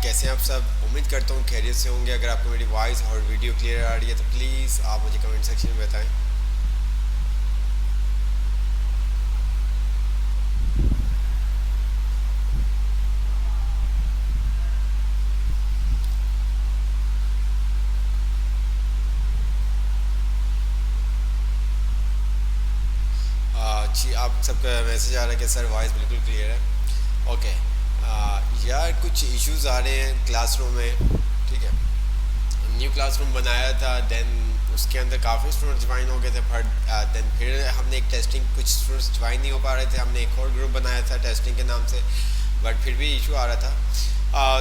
कैसे हैं आप सब। उम्मीद करता हूँ खैरियत से होंगे। अगर आपको मेरी वॉइस और वीडियो क्लियर आ रही है तो प्लीज़ आप मुझे कमेंट सेक्शन में बताएं। जी, आप सबका मैसेज आ रहा है कि सर वॉइस बिल्कुल क्लियर है। ओके। यार कुछ इश्यूज आ रहे हैं क्लासरूम में। ठीक है, न्यू क्लासरूम बनाया था, देन उसके अंदर काफ़ी स्टूडेंट्स ज्वाइन हो गए थे, पर देन फिर हमने एक टेस्टिंग, कुछ स्टूडेंट्स ज्वाइन नहीं हो पा रहे थे, हमने एक और ग्रुप बनाया था टेस्टिंग के नाम से, बट फिर भी इशू आ रहा था।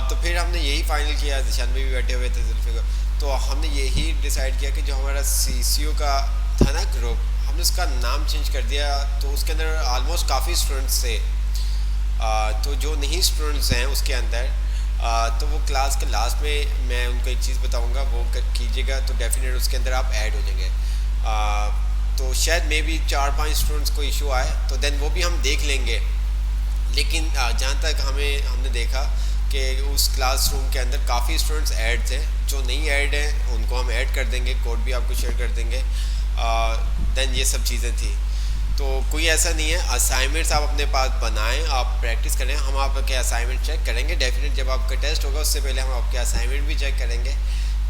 तो फिर हमने यही फाइनल किया, दिशान में भी बैठे हुए थे जुल्फिकार, तो हमने यही डिसाइड किया कि जो हमारा CCO का था ना ग्रुप, हमने उसका नाम चेंज कर दिया। तो उसके अंदर ऑलमोस्ट काफ़ी स्टूडेंट्स थे। तो जो नहीं स्टूडेंट्स हैं उसके अंदर, तो वो क्लास के लास्ट में मैं उनको एक चीज़ बताऊंगा, वो कीजिएगा तो डेफिनेट उसके अंदर आप ऐड हो जाएंगे। तो शायद मे भी 4-5 स्टूडेंट्स को इशू आए, तो देन वो भी हम देख लेंगे। लेकिन जहाँ तक हमने देखा कि उस क्लासरूम के अंदर काफ़ी स्टूडेंट्स ऐड थे। जो नहीं ऐड हैं उनको हम ऐड कर देंगे, कोड भी आपको शेयर कर देंगे। देन ये सब चीज़ें थी। तो कोई ऐसा नहीं है, असाइनमेंट्स आप अपने पास बनाएं, आप प्रैक्टिस करें। हम आपके असाइनमेंट चेक करेंगे डेफिनेट, जब आपका टेस्ट होगा उससे पहले हम आपके असाइनमेंट भी चेक करेंगे।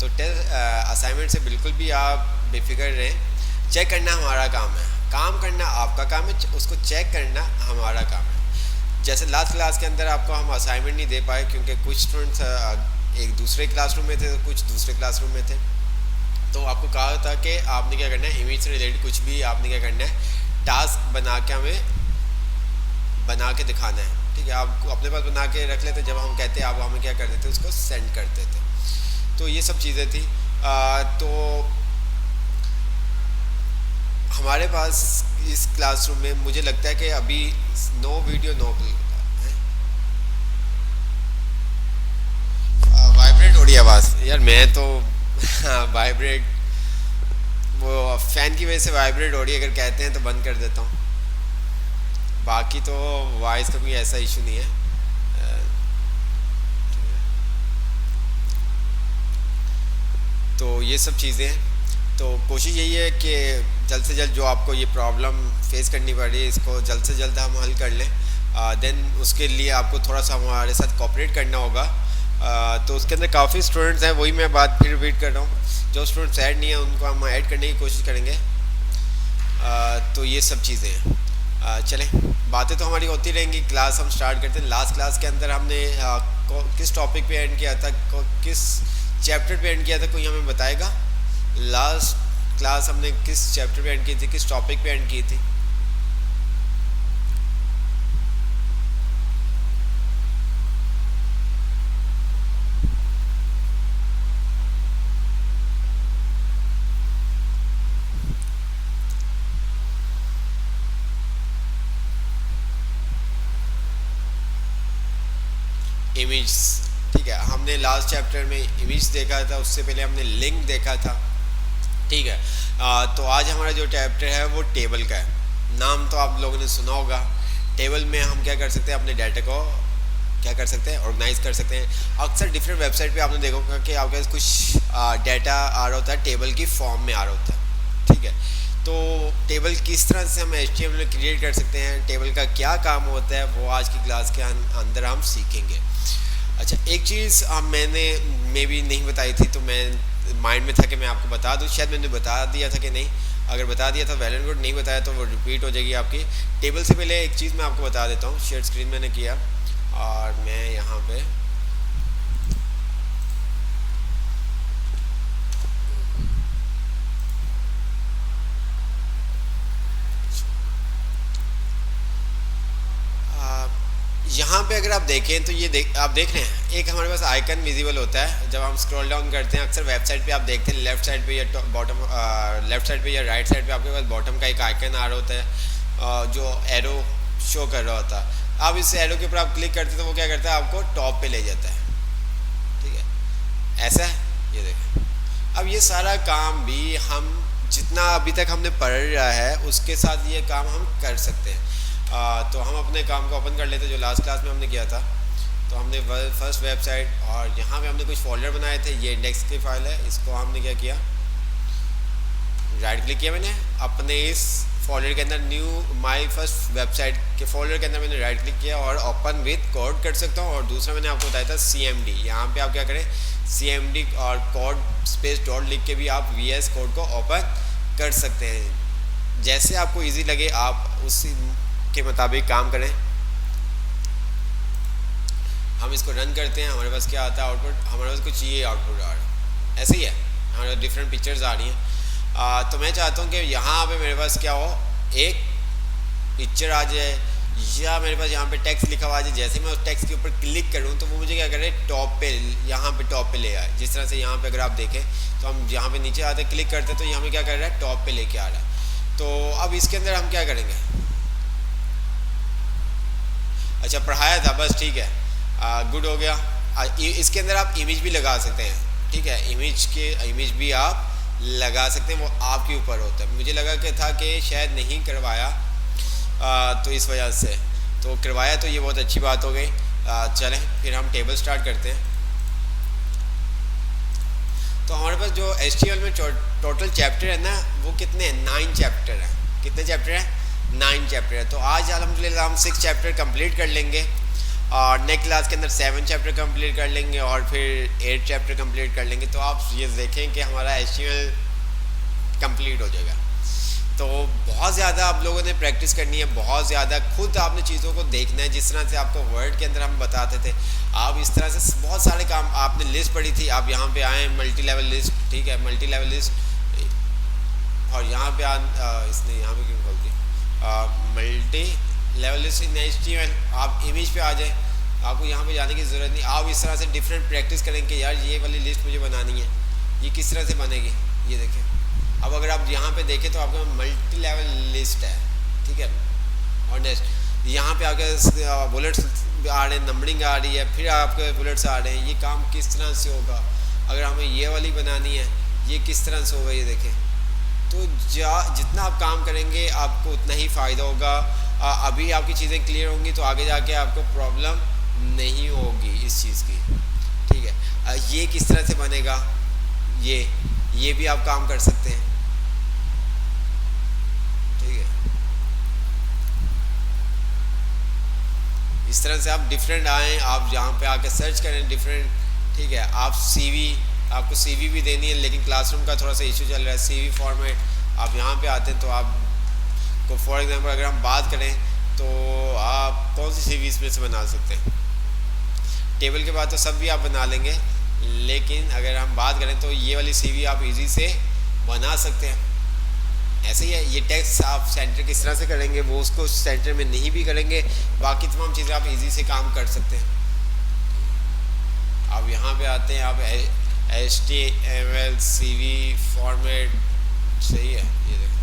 तो असाइनमेंट से बिल्कुल भी आप बेफिक्र रहें। चेक करना हमारा काम है, काम करना आपका काम है, उसको चेक करना हमारा काम है। जैसे लास्ट क्लास के अंदर आपको हम असाइनमेंट नहीं दे पाए क्योंकि कुछ स्टूडेंट्स एक दूसरे क्लासरूम में थे, तो कुछ दूसरे क्लासरूम में थे। तो आपको कहा था कि आपने क्या करना है, इमेज से रिलेटेड कुछ भी आपने क्या करना है, टास्क बना के हमें बना के दिखाना है। ठीक है, आप अपने पास बना के रख लेते, जब हम कहते आप हमें क्या कर देते, उसको सेंड कर देते। तो ये सब चीज़ें थी। तो हमारे पास इस क्लासरूम में मुझे लगता है कि अभी नो वीडियो नो वाइब्रेट हो रही है आवाज़। यार मैं तो वाइब्रेट, वो फ़ैन की वजह से वाइब्रेट हो रही है। अगर कहते हैं तो बंद कर देता हूँ, बाकी तो वॉइस का कोई ऐसा इशू नहीं है। तो ये सब चीज़ें हैं। तो कोशिश यही है कि जल्द से जल्द जो आपको ये प्रॉब्लम फेस करनी पड़ रही है, इसको जल्द से जल्द हम हल कर लें। देन उसके लिए आपको थोड़ा सा हमारे साथ कोऑपरेट करना होगा। तो उसके अंदर काफ़ी स्टूडेंट्स हैं, वही मैं बात फिर रिपीट कर रहा हूँ। जो स्टूडेंट्स ऐड नहीं है उनको हम ऐड करने की कोशिश करेंगे। तो ये सब चीज़ें हैं। चलें, बातें तो हमारी होती रहेंगी। क्लास हम स्टार्ट करते हैं। लास्ट क्लास के अंदर हमने किस टॉपिक पे एंड किया था, किस चैप्टर पे एंड किया था, कोई हमें बताएगा? लास्ट क्लास हमने किस चैप्टर पे एंड की थी, किस टॉपिक पे एंड की थी? इमेज। ठीक है, हमने लास्ट चैप्टर में इमेज देखा था, उससे पहले हमने लिंक देखा था। ठीक है। तो आज हमारा जो चैप्टर है वो टेबल का है। नाम तो आप लोगों ने सुना होगा। टेबल में हम क्या कर सकते हैं, अपने डाटा को क्या कर सकते हैं, ऑर्गेनाइज कर सकते हैं। अक्सर डिफरेंट वेबसाइट पे आपने देखा होगा कि आपके पास कुछ डाटा आ रहा होता है, टेबल की फॉर्म में आ रहा होता है। ठीक है, तो टेबल किस तरह से हम HTML में क्रिएट कर सकते हैं, टेबल का क्या काम होता है, वो आज की क्लास के अंदर हम सीखेंगे। अच्छा, एक चीज़ मैंने मे भी नहीं बताई थी, तो मैं माइंड में था कि मैं आपको बता दूं। शायद मैंने बता दिया था कि नहीं, अगर बता दिया था वेल एंड गुड, नहीं बताया तो वो रिपीट हो जाएगी आपकी। टेबल से पहले एक चीज़ मैं आपको बता देता हूँ। शेयर स्क्रीन मैंने किया और मैं यहाँ पे यहाँ पे अगर आप देखें तो ये आप देख रहे हैं, एक हमारे पास आइकन विजिबल होता है जब हम स्क्रॉल डाउन करते हैं। अक्सर वेबसाइट पे आप देखते हैं लेफ्ट साइड पे या बॉटम, लेफ्ट साइड पे या राइट साइड पे आपके पास बॉटम का एक आइकन आ रहा होता है, जो एरो शो कर रहा होता है। अब इस एरो के ऊपर आप क्लिक करते हैं तो वो क्या करता है, आपको टॉप पे ले जाता है। ठीक है, ऐसा है, ये देखें। अब ये सारा काम भी हम जितना अभी तक हमने पढ़ा है उसके साथ ये काम हम कर सकते हैं। तो हम अपने काम को ओपन कर लेते हैं जो लास्ट क्लास में हमने किया था। तो हमने फर्स्ट वेबसाइट और यहाँ पे हमने कुछ फोल्डर बनाए थे, ये इंडेक्स की फाइल है, इसको हमने क्या किया, राइट क्लिक किया मैंने अपने इस फोल्डर के अंदर, न्यू माय फर्स्ट वेबसाइट के फोल्डर के अंदर मैंने राइट क्लिक किया और ओपन विद कोड कर सकता हूँ। और दूसरा मैंने आपको बताया था CMD, यहाँ पे आप क्या करें, CMD और कोड स्पेस डॉट लिख के भी आप VS कोड को ओपन कर सकते हैं। जैसे आपको इजी लगे आप उसी के मुताबिक काम करें। हम इसको रन करते हैं, हमारे पास क्या आता है आउटपुट, हमारे पास कुछ ये आउटपुट आ रहा है, ऐसे ही है, हमारे डिफरेंट पिक्चर्स आ रही हैं। तो मैं चाहता हूँ कि यहाँ पे मेरे पास क्या हो, एक पिक्चर आ जाए या मेरे पास यहाँ पे टेक्स्ट लिखा हुआ आ जाए। जैसे मैं उस टेक्स्ट के ऊपर क्लिक करूँ तो वो मुझे क्या करे, टॉप पे, यहाँ पे टॉप पे ले आए। जिस तरह से यहाँ पे अगर आप देखें तो हम यहाँ पे नीचे आते क्लिक करते तो यहाँ पे क्या कर रहा है, टॉप पे लेके आ रहा है। तो अब इसके अंदर हम क्या करेंगे, अच्छा पढ़ाया था बस, ठीक है, गुड हो गया। इसके अंदर आप इमेज भी लगा सकते हैं, ठीक है, इमेज भी आप लगा सकते हैं, वो आपके ऊपर होता है। मुझे लगा कि था कि शायद नहीं करवाया, तो इस वजह से, तो करवाया तो ये बहुत अच्छी बात हो गई। चलें फिर हम टेबल स्टार्ट करते हैं। तो हमारे पास जो HTML में टोटल चैप्टर है ना, वो कितने हैं, 9 चैप्टर हैं। कितने चैप्टर हैं, 9 चैप्टर है। तो आज अल्हम्दुलिल्लाह हम 6 चैप्टर कंप्लीट कर लेंगे और नेक्स्ट क्लास के अंदर 7 चैप्टर कंप्लीट कर लेंगे और फिर 8 चैप्टर कंप्लीट कर लेंगे। तो आप ये देखें कि हमारा HTML कंप्लीट हो जाएगा। तो बहुत ज़्यादा आप लोगों ने प्रैक्टिस करनी है, बहुत ज़्यादा खुद आपने चीज़ों को देखना है। जिस तरह से आपको वर्ड के अंदर हम बताते थे, आप इस तरह से बहुत सारे काम, आपने लिस्ट पढ़ी थी, आप यहाँ पे आए मल्टी लेवल लिस्ट, ठीक है, मल्टी लेवल लिस्ट, और यहाँ पे इसने यहाँ पे क्यों खोल दी, मल्टी लेवल लिस्ट इन HTML। आप इमेज पे आ जाए, आपको यहाँ पे जाने की ज़रूरत नहीं। आप इस तरह से डिफरेंट प्रैक्टिस करें कि यार ये वाली लिस्ट मुझे बनानी है, ये किस तरह से बनेगी, ये देखें। अब अगर आप यहाँ पे देखें तो आपका मल्टी लेवल लिस्ट है, ठीक है। और नेक्स्ट यहाँ पे आपके बुलेट्स आ रहे हैं, नंबरिंग आ रही है, फिर आपके बुलेट्स आ रहे हैं। ये काम किस तरह से होगा, अगर हमें ये वाली बनानी है, ये किस तरह से होगा, ये देखें। तो जितना आप काम करेंगे आपको उतना ही फ़ायदा होगा। अभी आपकी चीज़ें क्लियर होंगी तो आगे जाके आपको प्रॉब्लम नहीं होगी इस चीज़ की, ठीक है। ये किस तरह से बनेगा, ये भी आप काम कर सकते हैं, ठीक है। इस तरह से आप डिफरेंट आएँ, आप यहाँ पे आके सर्च करें डिफरेंट, ठीक है। आप आपको CV भी देनी है, लेकिन क्लासरूम का थोड़ा सा इशू चल रहा है, CV फॉर्मेट। आप यहाँ पे आते हैं तो आपको फॉर एग्जांपल अगर हम बात करें तो आप कौन सी CV इसमें से बना सकते हैं। टेबल के बाद तो सब भी आप बना लेंगे, लेकिन अगर हम बात करें तो ये वाली CV आप इजी से बना सकते हैं। ऐसे ही है, ये टेक्स्ट आप सेंटर किस तरह से करेंगे, वो उसको सेंटर में नहीं भी करेंगे, बाकी तमाम चीज़ें आप इजी से काम कर सकते हैं। अब यहाँ पे आते हैं, आप HTML CV फॉर्मेट, सही है, ये देखें,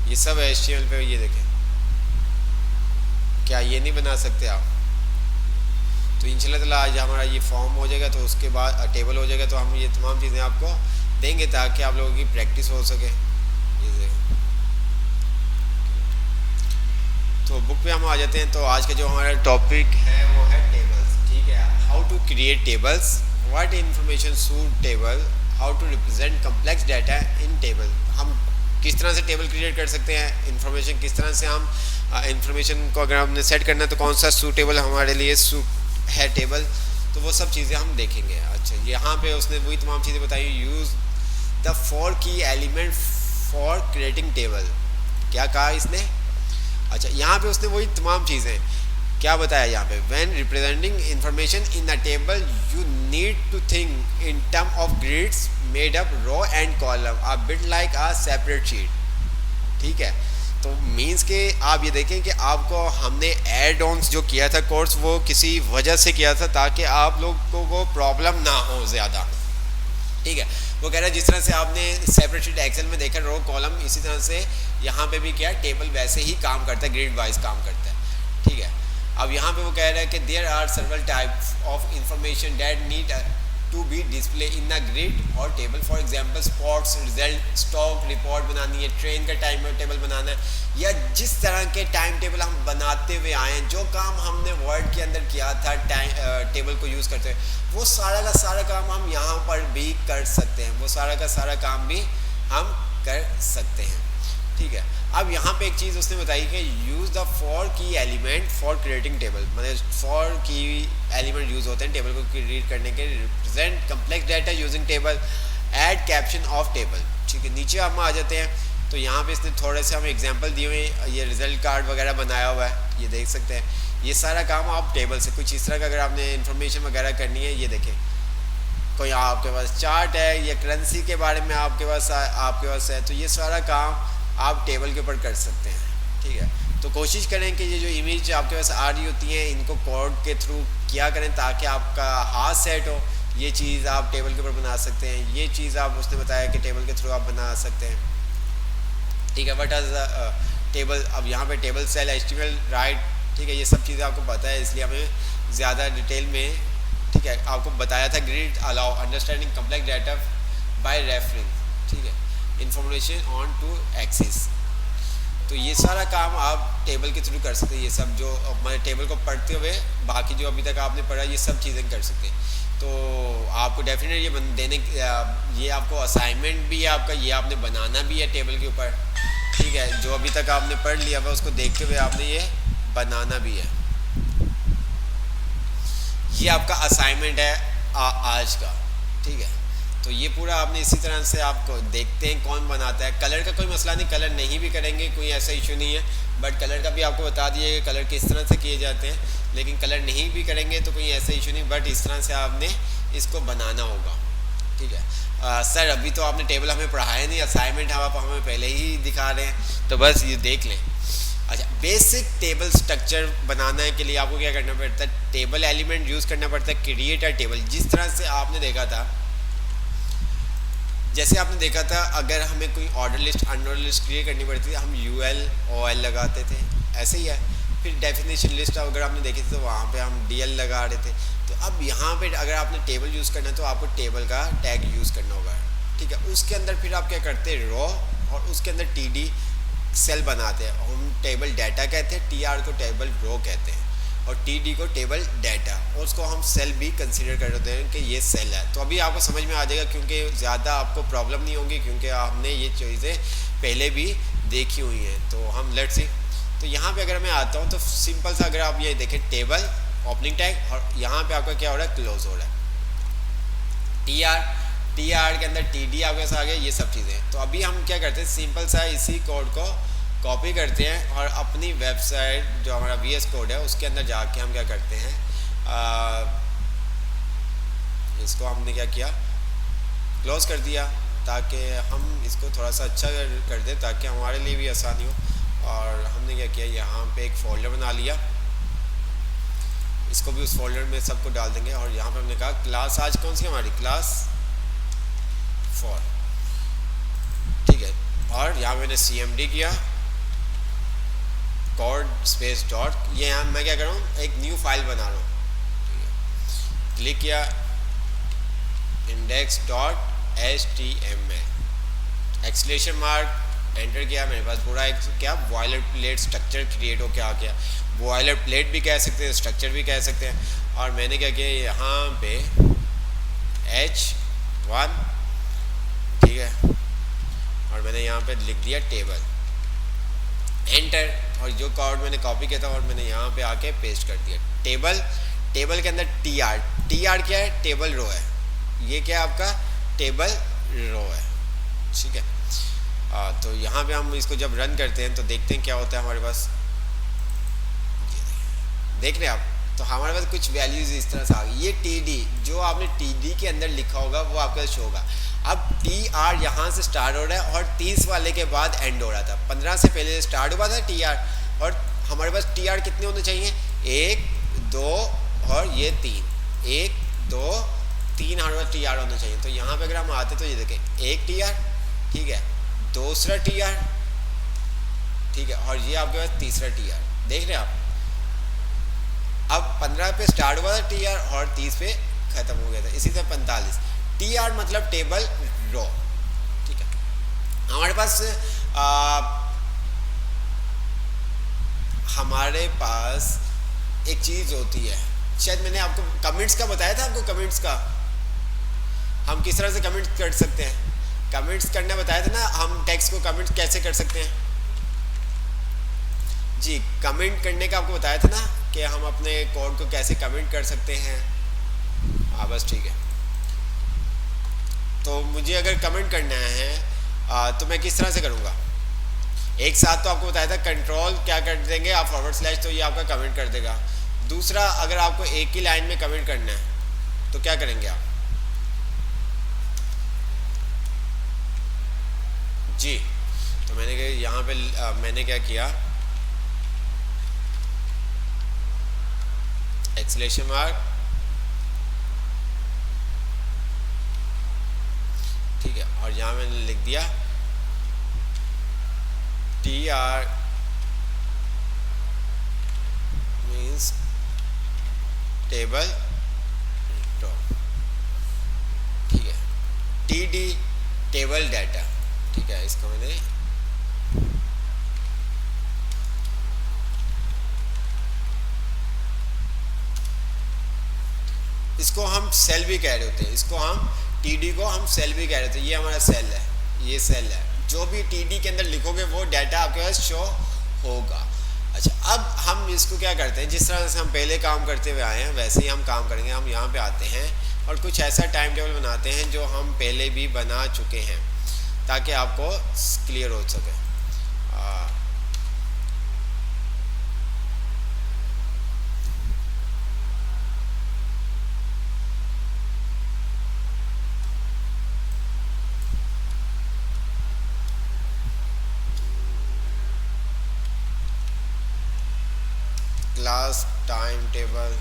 ये सब HTML पे, ये देखें, क्या ये नहीं बना सकते आप। तो इंशाल्लाह ताला आज हमारा ये फॉर्म हो जाएगा, तो उसके बाद टेबल हो जाएगा, तो हम ये तमाम चीज़ें आपको देंगे ताकि आप लोगों की प्रैक्टिस हो सके। ये देखें, तो बुक पे हम आ जाते हैं। तो आज का जो हमारा टॉपिक है वो है टेबल्स, ठीक है। How to create tables, what information suit table, how to represent complex data in table. हम किस तरह से टेबल क्रिएट कर सकते हैं, इन्फॉर्मेशन किस तरह से हम इन्फॉर्मेशन को अगर हमने सेट करना है तो कौन सा सूटेबल हमारे लिए है टेबल, तो वो सब चीज़ें हम देखेंगे। अच्छा, यहाँ पे उसने वही तमाम चीज़ें बताई, यूज़ द 4 की एलिमेंट फॉर क्रिएटिंग टेबल। क्या कहा इसने, अच्छा यहाँ पे उसने वही तमाम चीज़ें क्या बताया यहाँ पे, when representing information in the table you need to think in term of grids made up row and column a bit like a separate sheet, ठीक है। तो मीन्स के आप ये देखें कि आपको हमने एड ऑन्स जो किया था कोर्स, वो किसी वजह से किया था ताकि आप लोगों को प्रॉब्लम ना हो ज़्यादा, ठीक है। वो कह रहा है जिस तरह से आपने सेपरेट शीट एक्सेल में देखा रो कॉलम, इसी तरह से यहाँ पे भी क्या टेबल वैसे ही काम करता है, ग्रिड वाइज काम करता है, ठीक है। अब यहाँ पे वो कह रहा है कि there are several types of information that need to be display in the grid और table. For example sports, result, stock report बनानी है, ट्रेन का टाइम टेबल बनाना है, या जिस तरह के टाइम टेबल हम बनाते हुए आए हैं, जो काम हमने वर्ड के अंदर किया था टाइम टेबल को यूज़ करते हुए, वो सारा का सारा काम हम यहाँ पर भी कर सकते हैं, वो सारा का सारा काम भी हम कर सकते हैं। ठीक है, अब यहाँ पे एक चीज़ उसने बताई कि यूज़ द फॉर की एलिमेंट फॉर क्रिएटिंग टेबल, मतलब फॉर की एलिमेंट यूज़ होते हैं टेबल को क्रिएट करने के, represent complex data using table, add caption of table. ठीक है, नीचे हम आ जाते हैं तो यहाँ पे इसने थोड़े से हमें एग्जांपल दिए हुए हैं, ये रिजल्ट कार्ड वगैरह बनाया हुआ है, ये देख सकते हैं। ये सारा काम आप टेबल से कुछ इस तरह का अगर आपने इन्फॉर्मेशन वगैरह करनी है, ये देखें कोई आपके पास चार्ट है या करेंसी के बारे में आपके पास है, तो ये सारा काम आप टेबल के ऊपर कर सकते हैं। ठीक है, तो कोशिश करें कि ये जो इमेज आपके पास आ रही होती है इनको कोड के थ्रू किया करें ताकि आपका हाथ सेट हो। ये चीज़ आप टेबल के ऊपर बना सकते हैं, ये चीज़ आप उसने बताया कि टेबल के थ्रू आप बना सकते हैं। ठीक है, व्हाट इज टेबल, अब यहाँ पे टेबल सेल एचटीएमएल राइट, ठीक है, ये सब चीज़ें आपको पता है इसलिए हमें ज़्यादा डिटेल में, ठीक है, आपको बताया था। Grid allow understanding complex data bye referring, ठीक है, इंफॉर्मेशन ऑन टू एक्सिस। तो ये सारा काम आप टेबल के थ्रू कर सकते हैं। ये सब जो हमारे टेबल को पढ़ते हुए बाकी जो अभी तक आपने पढ़ा ये सब चीज़ें कर सकते हैं। तो आपको डेफिनेटली ये देने, ये आपको असाइनमेंट भी है आपका, ये आपने बनाना भी है टेबल के ऊपर। ठीक है, जो अभी तक आपने पढ़ लिया हुआ उसको देखते हुए आपने ये बनाना भी है। ये आपका असाइनमेंट है आज का। ठीक है, तो ये पूरा आपने इसी तरह से आपको देखते हैं कौन बनाता है। कलर का कोई मसला नहीं, कलर नहीं भी करेंगे कोई ऐसा इशू नहीं है, बट कलर का भी आपको बता दिए कि कलर किस तरह से किए जाते हैं। लेकिन कलर नहीं भी करेंगे तो कोई ऐसा इशू नहीं, बट इस तरह से आपने इसको बनाना होगा। ठीक है, सर अभी तो आपने टेबल हमें पढ़ाया नहीं, असाइनमेंट आप हमें पहले ही दिखा रहे हैं, तो बस ये देख लें। अच्छा, बेसिक टेबल स्ट्रक्चर बनाने के लिए आपको क्या करना पड़ता है, टेबल एलिमेंट यूज़ करना पड़ता है, क्रिएट अ टेबल। जिस तरह से आपने देखा था, जैसे आपने देखा था अगर हमें कोई order list unordered list create करनी पड़ती थी हम UL OL लगाते थे, ऐसे ही है। फिर डेफिनेशन लिस्ट अगर आपने देखी थी तो वहाँ पे हम DL लगा रहे थे। तो अब यहाँ पे अगर आपने टेबल यूज़ करना है तो आपको टेबल का टैग यूज़ करना होगा। ठीक है, उसके अंदर फिर आप क्या करते हैं, रो, और उसके अंदर TD सेल बनाते हैं। हम टेबल डाटा कहते हैं, TR को टेबल रो कहते हैं, और TD को टेबल डाटा, और उसको हम सेल भी कंसीडर करते हैं कि ये सेल है। तो अभी आपको समझ में आ जाएगा क्योंकि ज़्यादा आपको प्रॉब्लम नहीं होगी क्योंकि हमने ये चीज़ें पहले भी देखी हुई हैं। तो हम लेट्स सी, तो यहाँ पे अगर मैं आता हूँ तो सिंपल सा अगर आप ये देखें टेबल ओपनिंग टैग, और यहाँ पे आपका क्या हो रहा है, क्लोज हो रहा है। TR के अंदर TD आपके साथ आ गया, ये सब चीज़ें। तो अभी हम क्या करते हैं, सिंपल सा इसी कोड को कॉपी करते हैं और अपनी वेबसाइट जो हमारा VS कोड है उसके अंदर जाके हम क्या करते हैं, इसको हमने क्या किया, क्लोज कर दिया ताकि हम इसको थोड़ा सा अच्छा कर दें ताकि हमारे लिए भी आसानी हो। और हमने क्या किया, यहाँ पे एक फ़ोल्डर बना लिया, इसको भी उस फोल्डर में सबको डाल देंगे। और यहाँ पे हमने कहा क्लास आज कौन सी हमारी, क्लास 4। ठीक है, और यहाँ मैंने CMD किया, कोड स्पेस डॉट, ये यहाँ मैं क्या कर रहा हूँ, एक न्यू फाइल बना रहा हूँ। ठीक है, क्लिक किया, index.html, एक्सक्लेमेशन मार्क, एंटर किया, मेरे पास पूरा एक क्या बॉयलर प्लेट स्ट्रक्चर क्रिएट हो क्या आ गया। बॉयलर प्लेट भी कह सकते हैं, स्ट्रक्चर भी कह सकते हैं। और मैंने क्या किया, यहाँ पे H1, ठीक है, और मैंने यहाँ पे लिख दिया टेबल, एंटर। और जो कोड मैंने कॉपी किया था और मैंने यहाँ पे आके पेस्ट कर दिया। टेबल के अंदर TR क्या है, टेबल रो है, ये क्या है आपका टेबल रो है। ठीक है, तो यहाँ पे हम इसको जब रन करते हैं तो देखते हैं क्या होता है हमारे पास, देख रहे हैं आप, तो हमारे पास कुछ वैल्यूज इस तरह से आ गई। ये TD जो आपने TD के अंदर लिखा होगा वो आपका शो होगा। अब TR यहाँ से स्टार्ट हो रहा है और 30 वाले के बाद एंड हो रहा था, 15 से पहले स्टार्ट हुआ था TR, और हमारे पास TR कितने होने चाहिए, 1 2 और ये 3, 1 2 3 हमारे पास TR होना चाहिए। तो यहाँ पे अगर हम आते तो ये देखें, एक TR, ठीक है, दूसरा TR, ठीक है, और ये आपके पास तीसरा TR, देख रहे हैं आप। अब 15 पे स्टार्ट हुआ था TR और 30 पे ख़त्म हो गया था। इसी तरह 45 TR मतलब टेबल रो। ठीक है, हमारे पास एक चीज़ होती है, शायद मैंने आपको कमेंट्स का बताया था, आपको कमेंट्स का हम किस तरह से कमेंट्स कर सकते हैं, कमेंट्स करना बताया था ना, हम टेक्स्ट को कमेंट्स कैसे कर सकते हैं। जी, कमेंट करने का आपको बताया था ना कि हम अपने कोड को कैसे कमेंट कर सकते हैं। हाँ बस ठीक है। तो मुझे अगर कमेंट करना है तो मैं किस तरह से करूँगा। एक साथ तो आपको बताया था कंट्रोल क्या कर देंगे आप फॉरवर्ड / तो ये आपका कमेंट कर देगा। दूसरा, अगर आपको एक ही लाइन में कमेंट करना है तो क्या करेंगे आप। जी, तो मैंने यहाँ पे मैंने क्या किया, एक्सलेशन मार्क, ठीक है, और यहाँ मैंने लिख दिया TR मीन्स टेबल रो। ठीक है, TD टेबल डाटा। ठीक है, इसको मैंने इसको हम सेल भी कह रहे होते हैं, इसको हम TD को हम सेल भी कह रहे होते हैं। ये हमारा सेल है, ये सेल है, जो भी TD के अंदर लिखोगे वो डाटा आपके पास शो होगा। अच्छा, अब हम इसको क्या करते हैं, जिस तरह से हम पहले काम करते हुए आए हैं वैसे ही हम काम करेंगे। हम यहाँ पे आते हैं और कुछ ऐसा टाइम टेबल बनाते हैं जो हम पहले भी बना चुके हैं ताकि आपको क्लियर हो सके। क्लास टाइम टेबल,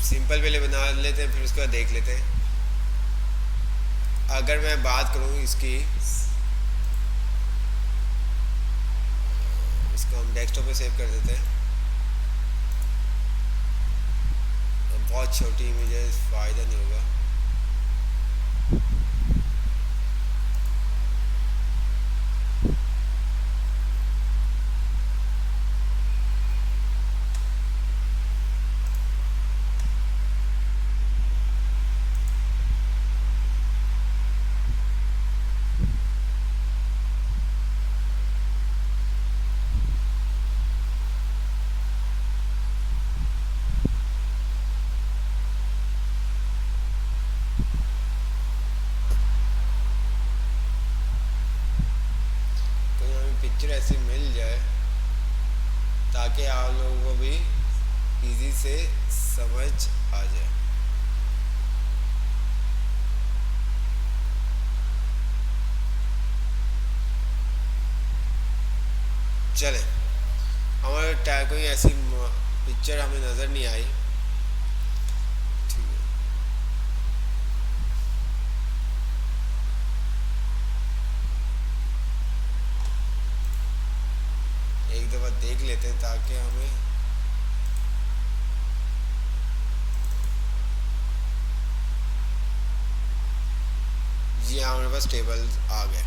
सिंपल पहले बना लेते हैं फिर उसके बाद देख लेते हैं। अगर मैं बात करूं इसकी, इसको हम डेस्कटॉप पे सेव कर देते हैं। बहुत छोटी इमेज, फ़ायदा नहीं होगा। पिक्चर ऐसी मिल जाए ताकि आप लोगों को भी इजी से समझ आ जाए। चले, हमारे कोई ऐसी पिक्चर हमें नज़र नहीं आई। एक दफ़ा देख लेते हैं ताकि हमें जी हाँ, हमारे पास टेबल आ गए।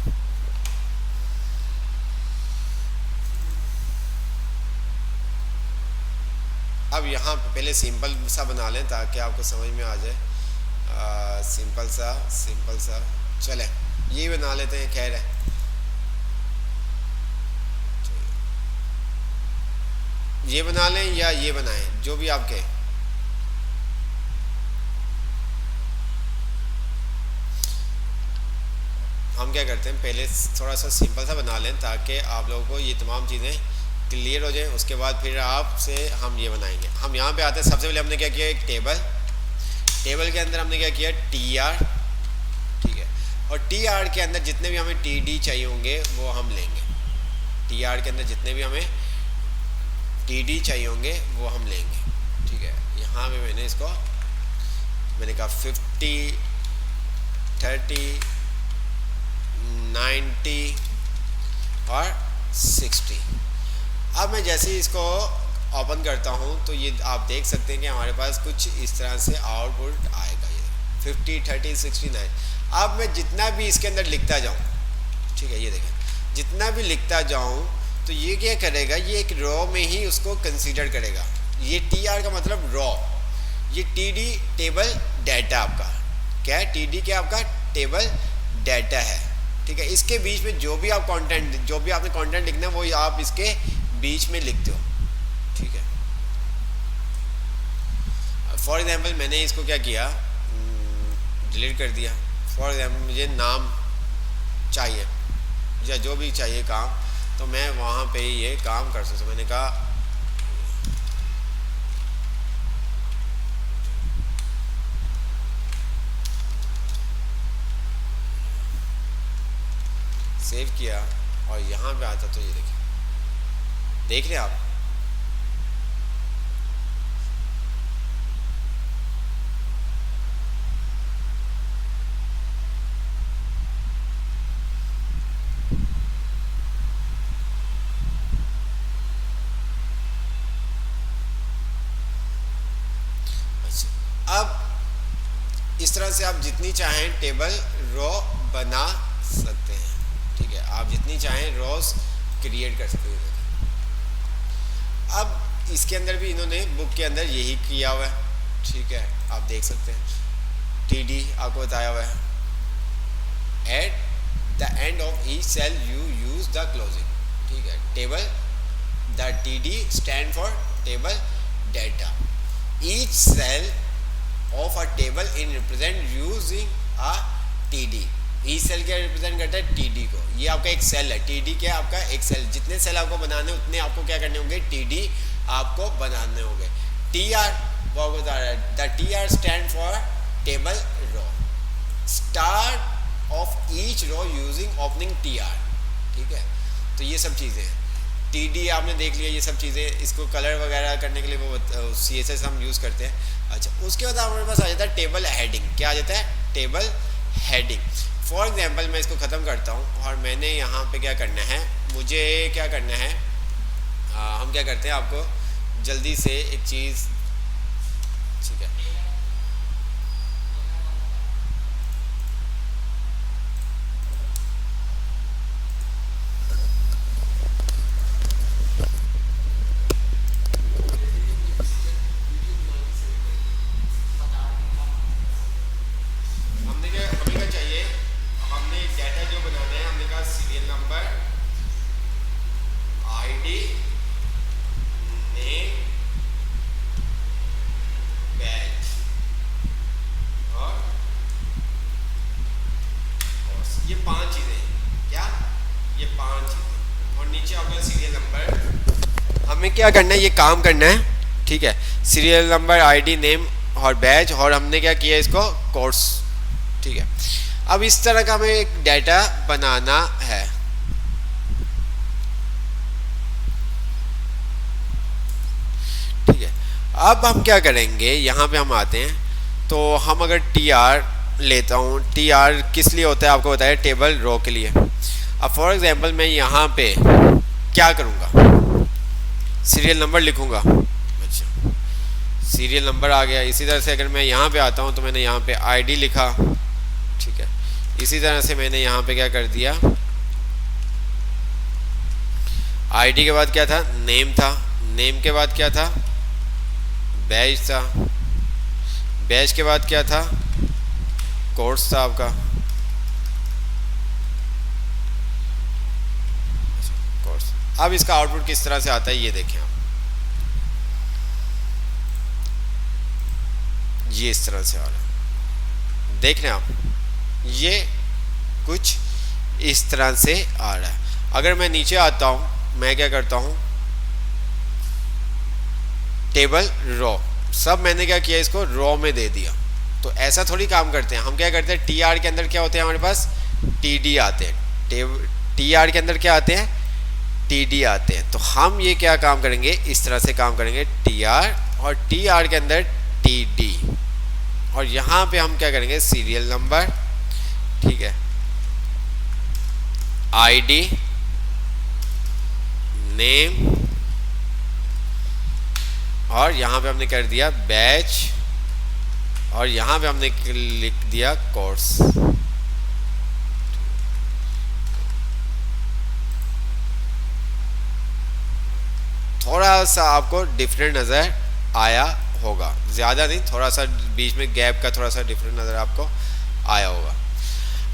अब यहाँ पहले सिंपल सा बना लें ताकि आपको समझ में आ जाए। सिंपल सा चले ये बना लेते हैं। खैर है, ये बना लें या ये बनाएं, जो भी आपके। हम क्या करते हैं, पहले थोड़ा सा सिंपल सा बना लें ताकि आप लोगों को ये तमाम चीज़ें क्लियर हो जाए। उसके बाद फिर आपसे हम ये बनाएंगे। हम यहाँ पे आते हैं, सबसे पहले हमने क्या किया, एक टेबल के अंदर हमने क्या किया, TR और टी आर के अंदर जितने भी हमें टी डी चाहिए होंगे वो हम लेंगे। टी आर के अंदर जितने भी हमें टी डी चाहिए होंगे वो हम लेंगे, ठीक है। यहाँ पे मैंने इसको मैंने कहा 50, 30, 90 और 60। अब मैं जैसे ही इसको ओपन करता हूँ तो ये आप देख सकते हैं कि हमारे पास कुछ इस तरह से आउटपुट आएगा, ये 50, 30, 69। अब मैं जितना भी इसके अंदर लिखता जाऊँ, ठीक है, ये देखें, जितना भी लिखता जाऊँ तो ये क्या करेगा, ये एक रॉ में ही उसको कंसीडर करेगा। ये टी आर का मतलब रॉ, ये टी डी टेबल डाटा आपका क्या है, टी डी क्या आपका टेबल डाटा है, ठीक है। इसके बीच में जो भी आप कंटेंट, जो भी आपने कंटेंट लिखना है वो आप इसके बीच में लिखते हो, ठीक है। फॉर एग्जांपल मैंने इसको क्या किया, डिलीट कर दिया। फॉर एग्जांपल मुझे नाम चाहिए या जो भी चाहिए काम, तो मैं वहाँ पे ये काम कर सकता हूँ। मैंने कहा सेव किया और यहाँ पे आता तो ये देखिए, देख रहे आप, अब इस तरह से आप जितनी चाहें टेबल रो बना सकते हैं, ठीक है। आप जितनी चाहें रोज क्रिएट कर सकते हैं। अब इसके अंदर भी इन्होंने बुक के अंदर यही किया हुआ है, ठीक है, आप देख सकते हैं। टी डी आपको बताया हुआ है, at the end of each cell you use the closing, ठीक है। Table the T D stand for table data, each cell of a table in represent using a T D. Each cell क्या represent करता है, T D को। ये आपका एक cell है, टी डी क्या आपका एक सेल, जितने सेल आपको बनाने उतने आपको क्या करने होंगे, टी डी आपको बनाने होंगे। टी आर वो बता रहा है, the T R stand for table row, start of each row using opening T R, ठीक है। तो ये सब चीज़ें हैं, टी डी आपने देख लिया, ये सब चीज़ें। इसको कलर वगैरह करने के लिए वो CSS हम यूज़ करते हैं। अच्छा, उसके बाद हमारे पास आ जाता है टेबल हेडिंग। क्या आ जाता है, टेबल हेडिंग। फॉर एग्जांपल मैं इसको ख़त्म करता हूँ और मैंने यहाँ पे क्या करना है, मुझे क्या करना है, हम क्या करते हैं, आपको जल्दी से एक चीज़, ठीक है, क्या करना है, ये काम करना है, ठीक है। सीरियल नंबर, आईडी, नेम और बैच, और हमने क्या किया इसको कोर्स, ठीक है। अब इस तरह का हमें एक डाटा बनाना है, ठीक है। अब हम क्या करेंगे, यहाँ पे हम आते हैं, तो हम अगर टी आर लेता हूँ, टी आर किस लिए होता है आपको बताया, टेबल रो के लिए। अब फॉर एग्जांपल मैं यहाँ पे क्या करूँगा, सीरियल नंबर लिखूंगा। अच्छा, सीरियल नंबर आ गया। इसी तरह से अगर मैं यहाँ पे आता हूँ तो मैंने यहाँ पे आईडी लिखा, ठीक है। इसी तरह से मैंने यहाँ पे क्या कर दिया, आईडी के बाद क्या था, नेम था, नेम के बाद क्या था, बैच था, बैच के बाद क्या था, कोर्स था आपका, कोर्स। अब इसका आउटपुट किस तरह से आता है ये देखें आप, ये इस तरह से आ रहा है, देख रहे हैं आप, ये कुछ इस तरह से आ रहा है। अगर मैं नीचे आता हूं, मैं क्या करता हूं, टेबल रो, सब मैंने क्या किया, इसको रो में दे दिया। तो ऐसा थोड़ी काम करते हैं हम, क्या करते हैं, टी आर के अंदर क्या होते हैं हमारे पास, टी डी आते हैं, टी आर के अंदर क्या आते हैं, टी डी आते हैं। तो हम ये क्या काम करेंगे, इस तरह से काम करेंगे, टी आर और टी आर के अंदर टी डी, और यहाँ पे हम क्या करेंगे, सीरियल नंबर, ठीक है, आईडी, नेम, और यहाँ पे हमने कर दिया बैच, और यहाँ पे हमने लिख दिया कोर्स। थोड़ा सा आपको डिफरेंट नज़र आया होगा, ज़्यादा नहीं, थोड़ा सा बीच में गैप का थोड़ा सा डिफरेंट नज़र आपको आया होगा।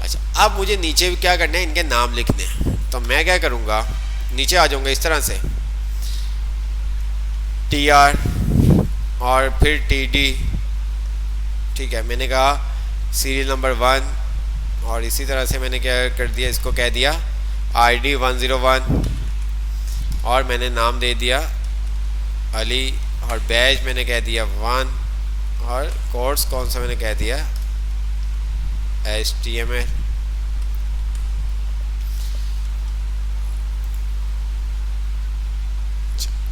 अच्छा, अब मुझे नीचे क्या करना है, इनके नाम लिखने हैं। तो मैं क्या करूँगा, नीचे आ जाऊँगा इस तरह से, टी आर और फिर टी डी, ठीक है, मैंने कहा सीरियल नंबर 1, और इसी तरह से मैंने क्या कर दिया, इसको कह दिया आईडी 101, और मैंने नाम दे दिया अली, और बैच मैंने कह दिया 1, और कोर्स कौन सा मैंने कह दिया HTML।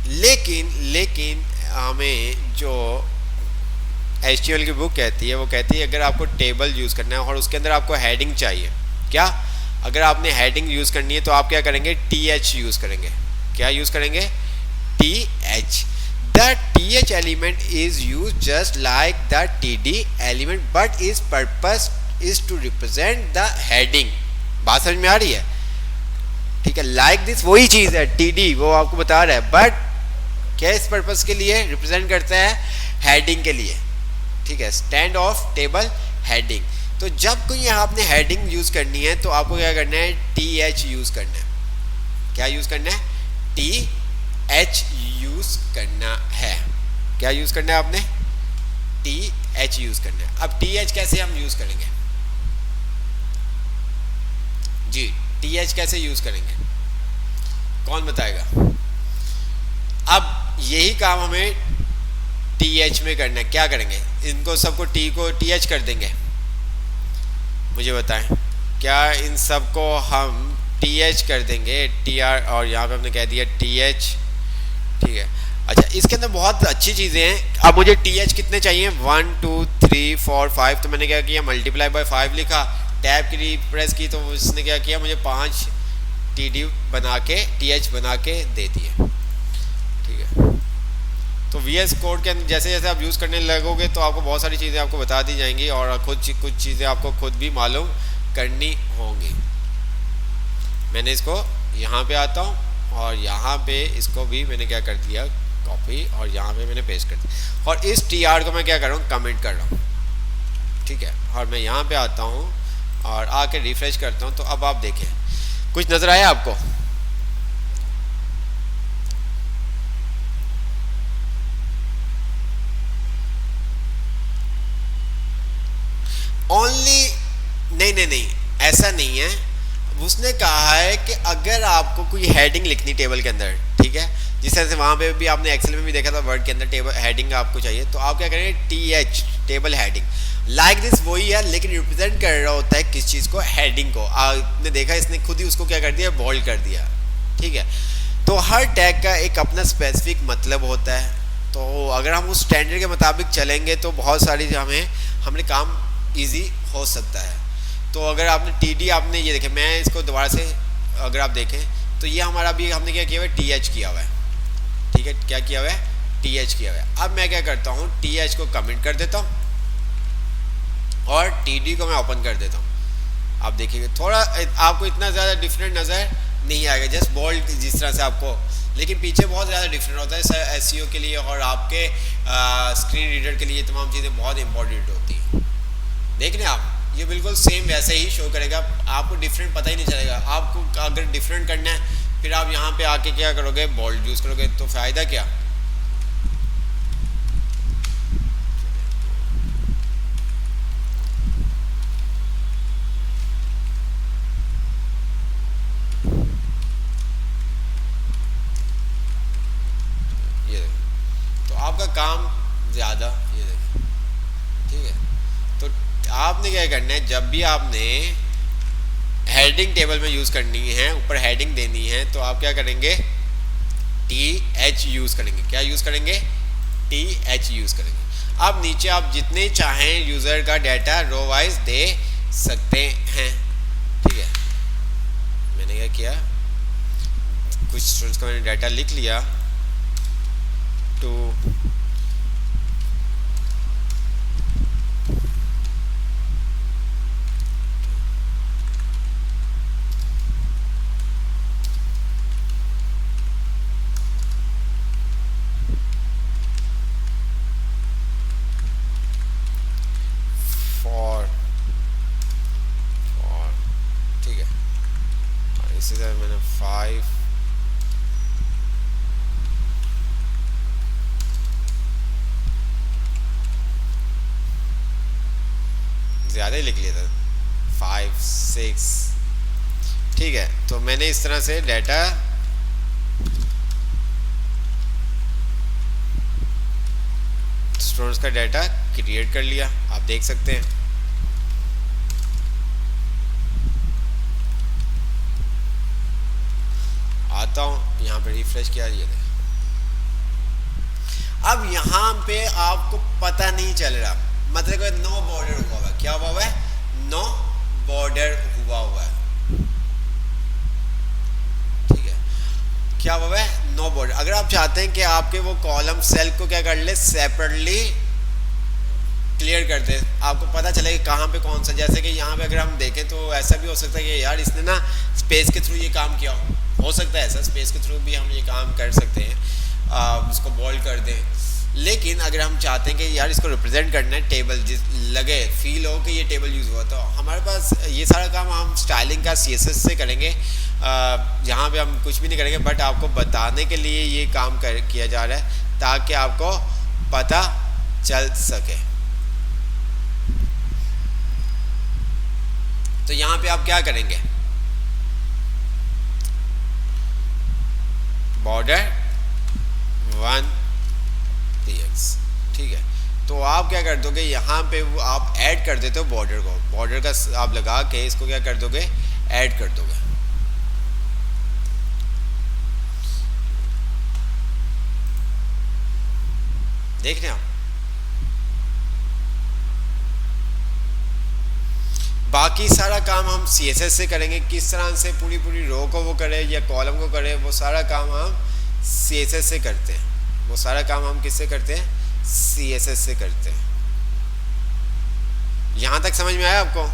लेकिन हमें जो HTML की बुक कहती है, वो कहती है अगर आपको टेबल यूज़ करना है और उसके अंदर आपको हेडिंग चाहिए, क्या, अगर आपने हेडिंग यूज़ करनी है तो आप क्या करेंगे, TH यूज़ करेंगे। क्या यूज़ करेंगे, TH। The TH element is use just like the TD element, but is purpose is to represent the heading. बात समझ में आ रही है, ठीक है, लाइक दिस वही चीज़ है, TD वो आपको बता रहा है, बट क्या इस पर्पस के लिए रिप्रेजेंट करता है, हेडिंग के लिए, ठीक है, स्टैंड ऑफ टेबल हेडिंग। तो जब कोई आपने हेडिंग यूज करनी है तो आपको क्या करना है, TH यूज करना है। क्या यूज करना है, TH यूज करना है। क्या यूज करना है आपने, TH यूज करना है। अब TH कैसे हम यूज करेंगे जी, TH कैसे यूज करेंगे, कौन बताएगा। अब यही काम हमें TH में करना है। क्या करेंगे, इनको सबको T को TH कर देंगे, मुझे बताएं, क्या इन सबको हम TH कर देंगे, TR, और यहाँ पे हमने कह दिया TH, ठीक है। अच्छा, इसके अंदर बहुत अच्छी चीज़ें हैं। अब मुझे TH कितने चाहिए, 1 2 3 4 5, तो मैंने क्या किया, मल्टीप्लाई बाय 5 लिखा, टैब की प्रेस की, तो उसने क्या किया, मुझे 5 TD बना के, TH बना के दे दिए, ठीक है। तो VS कोड के जैसे जैसे आप यूज़ करने लगोगे तो आपको बहुत सारी चीज़ें आपको बता दी जाएंगी, और कुछ चीज़ें आपको खुद भी मालूम करनी होंगी। मैंने इसको यहाँ पे आता हूँ, और यहाँ पे इसको भी मैंने क्या कर दिया, कॉपी, और यहाँ पे मैंने पेस्ट कर दिया, और इस TR को मैं क्या कर रहा हूँ, कमेंट कर रहा हूँ, ठीक है। और मैं यहाँ पे आता हूँ और आके रिफ्रेश करता हूँ, तो अब आप देखें कुछ नज़र आया आपको, ओनली नहीं, ऐसा नहीं है। उसने कहा है कि अगर आपको कोई हेडिंग लिखनी टेबल के अंदर, ठीक है, जिस तरह से वहाँ पे भी आपने एक्सेल में भी देखा था, वर्ड के अंदर टेबल हेडिंग आपको चाहिए, तो आप क्या करेंगे, TH, table heading, like this वही है, लेकिन रिप्रेजेंट कर रहा होता है किस चीज़ को, हेडिंग को। आपने देखा, इसने खुद ही उसको क्या कर दिया, बोल्ड कर दिया, ठीक है। तो हर टैग का एक अपना स्पेसिफिक मतलब होता है, तो अगर हम उस स्टैंडर्ड के मुताबिक चलेंगे तो बहुत सारी हमें काम ईजी हो सकता है। तो अगर आपने TD, आपने ये देखें, मैं इसको दोबारा से अगर आप देखें तो ये हमारा भी हमने क्या किया हुआ है, TH किया हुआ है, ठीक है, क्या किया हुआ है, TH किया हुआ है। अब मैं क्या करता हूँ, TH को कमेंट कर देता हूँ और TD को मैं ओपन कर देता हूँ। आप देखिएगा थोड़ा आपको इतना ज़्यादा डिफरेंट नज़र नहीं आएगा, जस्ट बोल्ड जिस तरह से आपको, लेकिन पीछे बहुत ज़्यादा डिफरेंट होता है। SEO के लिए और आपके स्क्रीन रीडर के लिए तमाम चीज़ें बहुत इंपॉर्टेंट होती हैं। देख रहे हैं आप, ये बिल्कुल सेम वैसे ही शो करेगा, आपको डिफरेंट पता ही नहीं चलेगा। आपको अगर डिफरेंट करना है फिर आप यहाँ पे आके क्या करोगे, बोल्ड यूज़ करोगे, तो फ़ायदा क्या। ये देखो, तो आपका काम ज़्यादा, ये देखो, ठीक है। तो आपने क्या करना है, जब भी आपने हेडिंग टेबल में यूज़ करनी है, ऊपर हेडिंग देनी है, तो आप क्या करेंगे, TH यूज़ करेंगे। क्या यूज़ करेंगे, TH यूज़ करेंगे। अब नीचे आप जितने चाहें यूज़र का डाटा रो वाइज दे सकते हैं। ठीक है, मैंने क्या किया, कुछ स्टूडेंट्स का मैंने डाटा लिख लिया टू फॉर, ठीक है, इसी तरह मैंने 5 ज़्यादा ही लिख लिया था, 5 6। ठीक है, तो मैंने इस तरह से डाटा स्टूडेंट्स का डाटा क्रिएट कर लिया, आप देख सकते हैं। आता हूँ यहाँ पे रिफ्रेश किया, ये देखो। अब यहाँ पे आपको पता नहीं चल रहा, मतलब नो बॉर्डर हुआ हुआ है। क्या हुआ हुआ है, नो बॉर्डर हुआ हुआ है। ठीक है, क्या हुआ है, नो बॉर्डर। अगर आप चाहते हैं कि आपके वो कॉलम सेल को क्या कर ले, सेपरेटली क्लियर कर दे, आपको पता चलेगा कहाँ पे कौन सा। जैसे कि यहाँ पे अगर हम देखें तो ऐसा भी हो सकता है कि यार इसने ना स्पेस के थ्रू ये काम किया हो सकता है ऐसा, स्पेस के थ्रू भी हम ये काम कर सकते हैं, इसको बोल्ड कर दें। लेकिन अगर हम चाहते हैं कि यार इसको रिप्रेजेंट करना है, टेबल जिस लगे, फील हो कि ये टेबल यूज़ हुआ, तो हमारे पास ये सारा काम हम स्टाइलिंग का CSS से करेंगे। यहाँ पे हम कुछ भी नहीं करेंगे, बट आपको बताने के लिए ये काम किया जा रहा है ताकि आपको पता चल सके। तो यहाँ पे आप क्या करेंगे, बॉर्डर 1 TX। ठीक है, तो आप क्या कर दोगे, यहाँ पे वो आप ऐड कर देते हो बॉर्डर को, बॉर्डर का आप लगा के इसको क्या कर दोगे, ऐड कर दोगे। देख रहे हैं आप। बाकी सारा काम हम CSS से करेंगे, किस तरह से पूरी रो को वो करे या कॉलम को करे, वो सारा काम हम CSS से करते हैं। वो सारा काम हम किससे करते हैं, CSS से करते हैं। यहां तक समझ में आया आपको।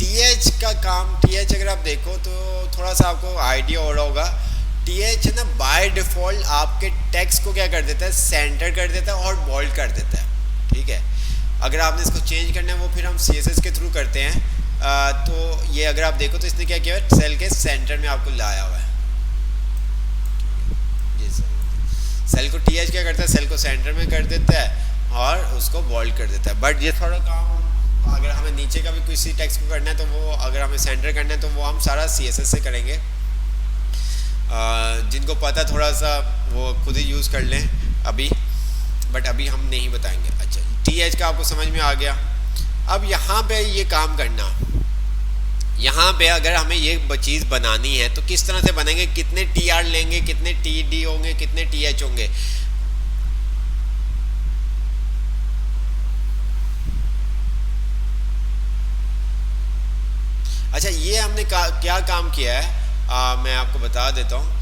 TH का काम, TH अगर आप देखो तो थोड़ा सा आपको आइडिया हो रहा होगा। TH ना बाय डिफॉल्ट आपके टेक्स्ट को क्या कर देता है, सेंटर कर देता है और बोल्ड कर देता है। ठीक है, अगर आपने इसको चेंज करना है वो फिर हम CSS के थ्रू करते हैं। तो ये अगर आप देखो तो इसने क्या किया है, सेल के सेंटर में आपको लाया हुआ है। सेल को TH क्या करता है, सेल को सेंटर में कर देता है और उसको बोल्ड कर देता है। बट ये थोड़ा काम अगर हमें नीचे का भी किसी टेक्स्ट को करना है तो वो, अगर हमें सेंटर करना है तो वो हम सारा CSS से करेंगे। जिनको पता थोड़ा सा वो खुद ही यूज़ कर लें अभी, बट अभी हम नहीं बताएंगे। अच्छा, TH का आपको समझ में आ गया। अब यहाँ पे ये काम करना, यहाँ पे अगर हमें ये चीज़ बनानी है तो किस तरह से बनेंगे, कितने TR लेंगे, कितने TD होंगे, कितने TH होंगे। अच्छा, ये हमने क्या काम किया है, मैं आपको बता देता हूँ।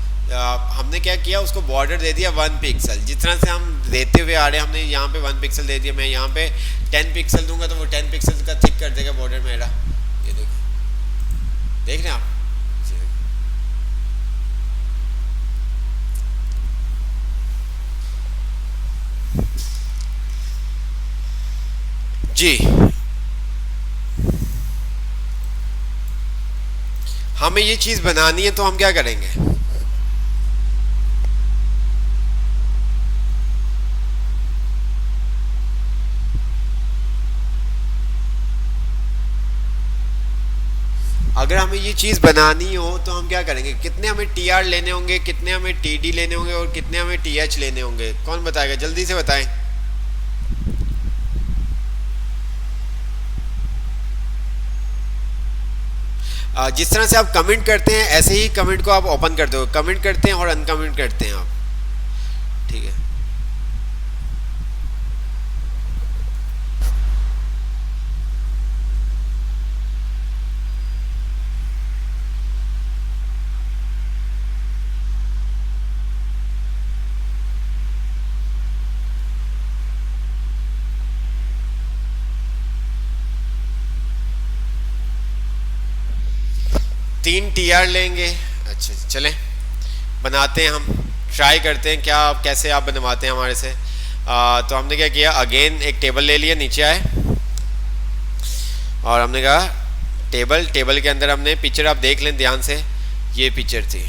हमने क्या किया, उसको बॉर्डर दे दिया 1 पिक्सल। जिस तरह से हम देते हुए आ रहे हैं, हमने यहाँ पे 1 पिक्सल दे दिया। मैं यहाँ पे 10 पिक्सल दूंगा तो वो 10 पिक्सल का थिक कर देगा बॉर्डर मेरा। ये देखो, देख रहे हैं आप। जी, हमें ये चीज बनानी है तो हम क्या करेंगे, अगर हमें ये चीज़ बनानी हो तो हम क्या करेंगे, कितने हमें टी आर लेने होंगे, कितने हमें टी डी लेने होंगे और कितने हमें टी एच लेने होंगे, कौन बताएगा, जल्दी से बताएं। जिस तरह से आप कमेंट करते हैं ऐसे ही कमेंट को आप ओपन करते हो, कमेंट करते हैं और अनकमेंट करते हैं आप, ठीक है। तीन टी आर लेंगे, अच्छा चलें बनाते हैं, हम ट्राई करते हैं क्या कैसे आप बनवाते हैं हमारे से। तो हमने क्या किया, अगेन एक टेबल ले लिया, नीचे आए और हमने कहा टेबल, टेबल के अंदर हमने पिक्चर, आप देख लें ध्यान से, ये पिक्चर थी,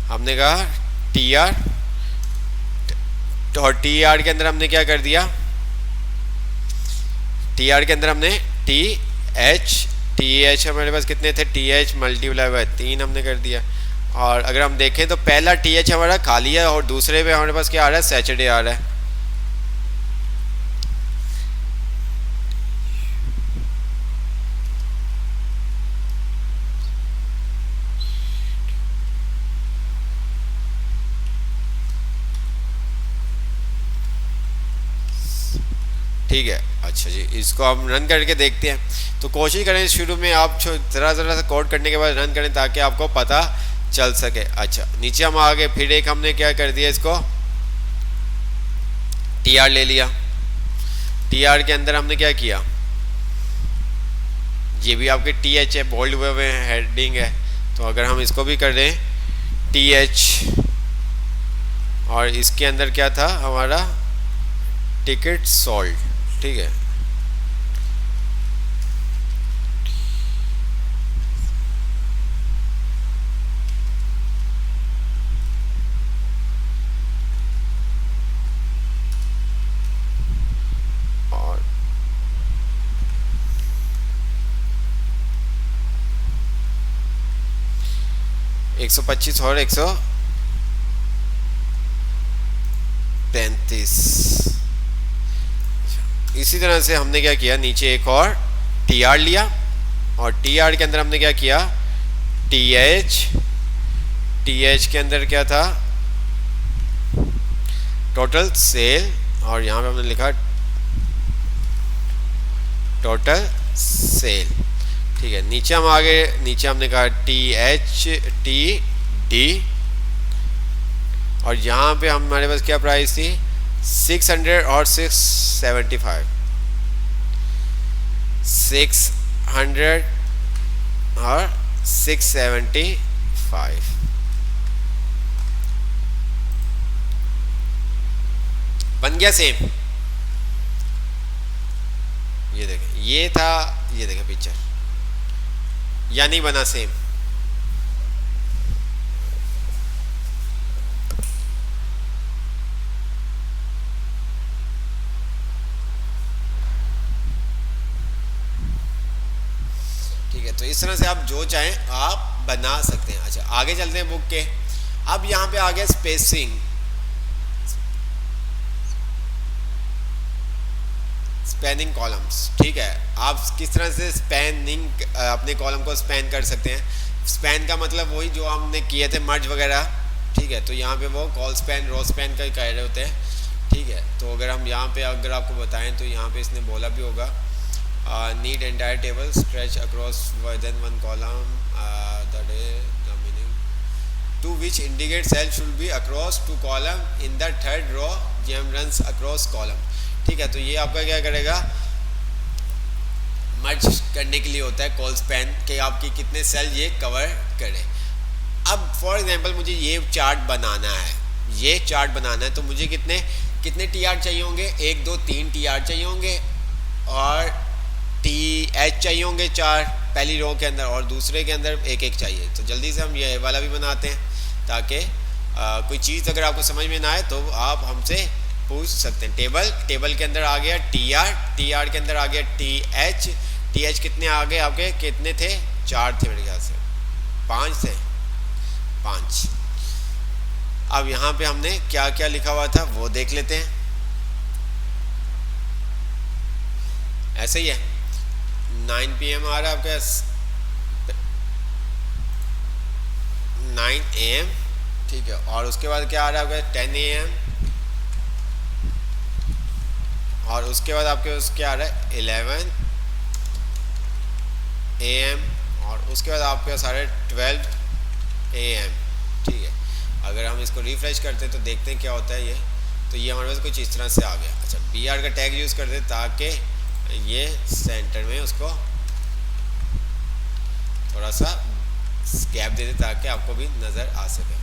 हमने कहा टी आर, और टी आर के अंदर हमने क्या कर दिया, टी आर के अंदर हमने टी एच हमारे पास कितने थे, टी एच मल्टीप्लाई बाय 3 हमने कर दिया। और अगर हम देखें तो पहला टी एच हमारा खाली है और दूसरे पे हमारे पास क्या आ रहा है, सैटरडे आ रहा है। ठीक है, अच्छा जी, इसको हम रन करके देखते हैं। तो कोशिश करें शुरू में आप ज़रा सा कोड करने के बाद रन करें ताकि आपको पता चल सके। अच्छा, नीचे हम आ गए, फिर एक हमने क्या कर दिया, इसको टी आर ले लिया, टी आर के अंदर हमने क्या किया, ये भी आपके टी एच है, बोल्ड हुए हेडिंग है, तो अगर हम इसको भी कर दें टी एच, और इसके अंदर क्या था हमारा, टिकट सोल्ड, ठीक है। और एक 125 और 135, इसी तरह से हमने क्या किया, नीचे एक और टी आर लिया और टी आर के अंदर हमने क्या किया, टी एच के अंदर क्या था, टोटल सेल, और यहाँ पे हमने लिखा टोटल सेल, ठीक है। नीचे हम आ गए, नीचे हमने कहा टी एच टी डी, और यहाँ पे हमारे पास क्या प्राइस थी, 600 और 675, 600 और 675, बन गया सेम। ये देखें, ये था, ये देखें पिक्चर, या नहीं बना सेम, ठीक है। तो इस तरह से आप जो चाहें आप बना सकते हैं। अच्छा, आगे चलते हैं बुक के। अब यहाँ पे आ गया स्पेसिंग, स्पैनिंग कॉलम्स, ठीक है। आप किस तरह से स्पैनिंग अपने कॉलम को स्पैन कर सकते हैं। स्पैन का मतलब वही जो हमने किए थे मर्ज वगैरह, ठीक है। तो यहाँ पे वो कॉल स्पैन, रो स्पैन का कह रहे होते हैं, ठीक है। तो अगर हम यहाँ पे अगर आपको बताएं तो यहाँ पे इसने बोला भी होगा, need entire table stretch across within one column that is the meaning to which indicate cell should be across two column in the third row gem runs across column, ठीक है। तो ये आपका क्या करेगा, मर्ज करने के लिए होता है कॉल स्पैन के, आपकी कितने सेल ये कवर करे। अब फॉर एग्जांपल मुझे ये चार्ट बनाना है, ये चार्ट बनाना है, तो मुझे कितने टी आर चाहिए होंगे, 1 2 3 टी आर चाहिए होंगे, और टी एच चाहिए होंगे 4 पहली रो के अंदर, और दूसरे के अंदर एक एक चाहिए। तो जल्दी से हम ये वाला भी बनाते हैं ताकि कोई चीज़ अगर आपको समझ में ना आए तो आप हमसे पूछ सकते हैं। टेबल के अंदर आ गया टी आर के अंदर आ गया टी एच कितने आ गए आपके, कितने थे, 4 थे मेरे ख्याल से, 5 थे, 5। अब यहाँ पे हमने क्या क्या लिखा हुआ था वो देख लेते हैं। ऐसे ही है, 9 PM आ रहा है आपका, 9 AM, ठीक है। और उसके बाद क्या आ रहा है आपका 10 AM, और उसके बाद आपके पास क्या आ रहा है 11 AM, और उसके बाद आपके पास आ रहा है 12 AM, ठीक है। अगर हम इसको रिफ्रेश करते हैं तो देखते हैं क्या होता है ये। तो ये हमारे पास कुछ इस तरह से आ गया। अच्छा, BR का टैग यूज़ करते ताकि ये सेंटर में उसको थोड़ा सा गैप दे दे ताकि आपको भी नज़र आ सके।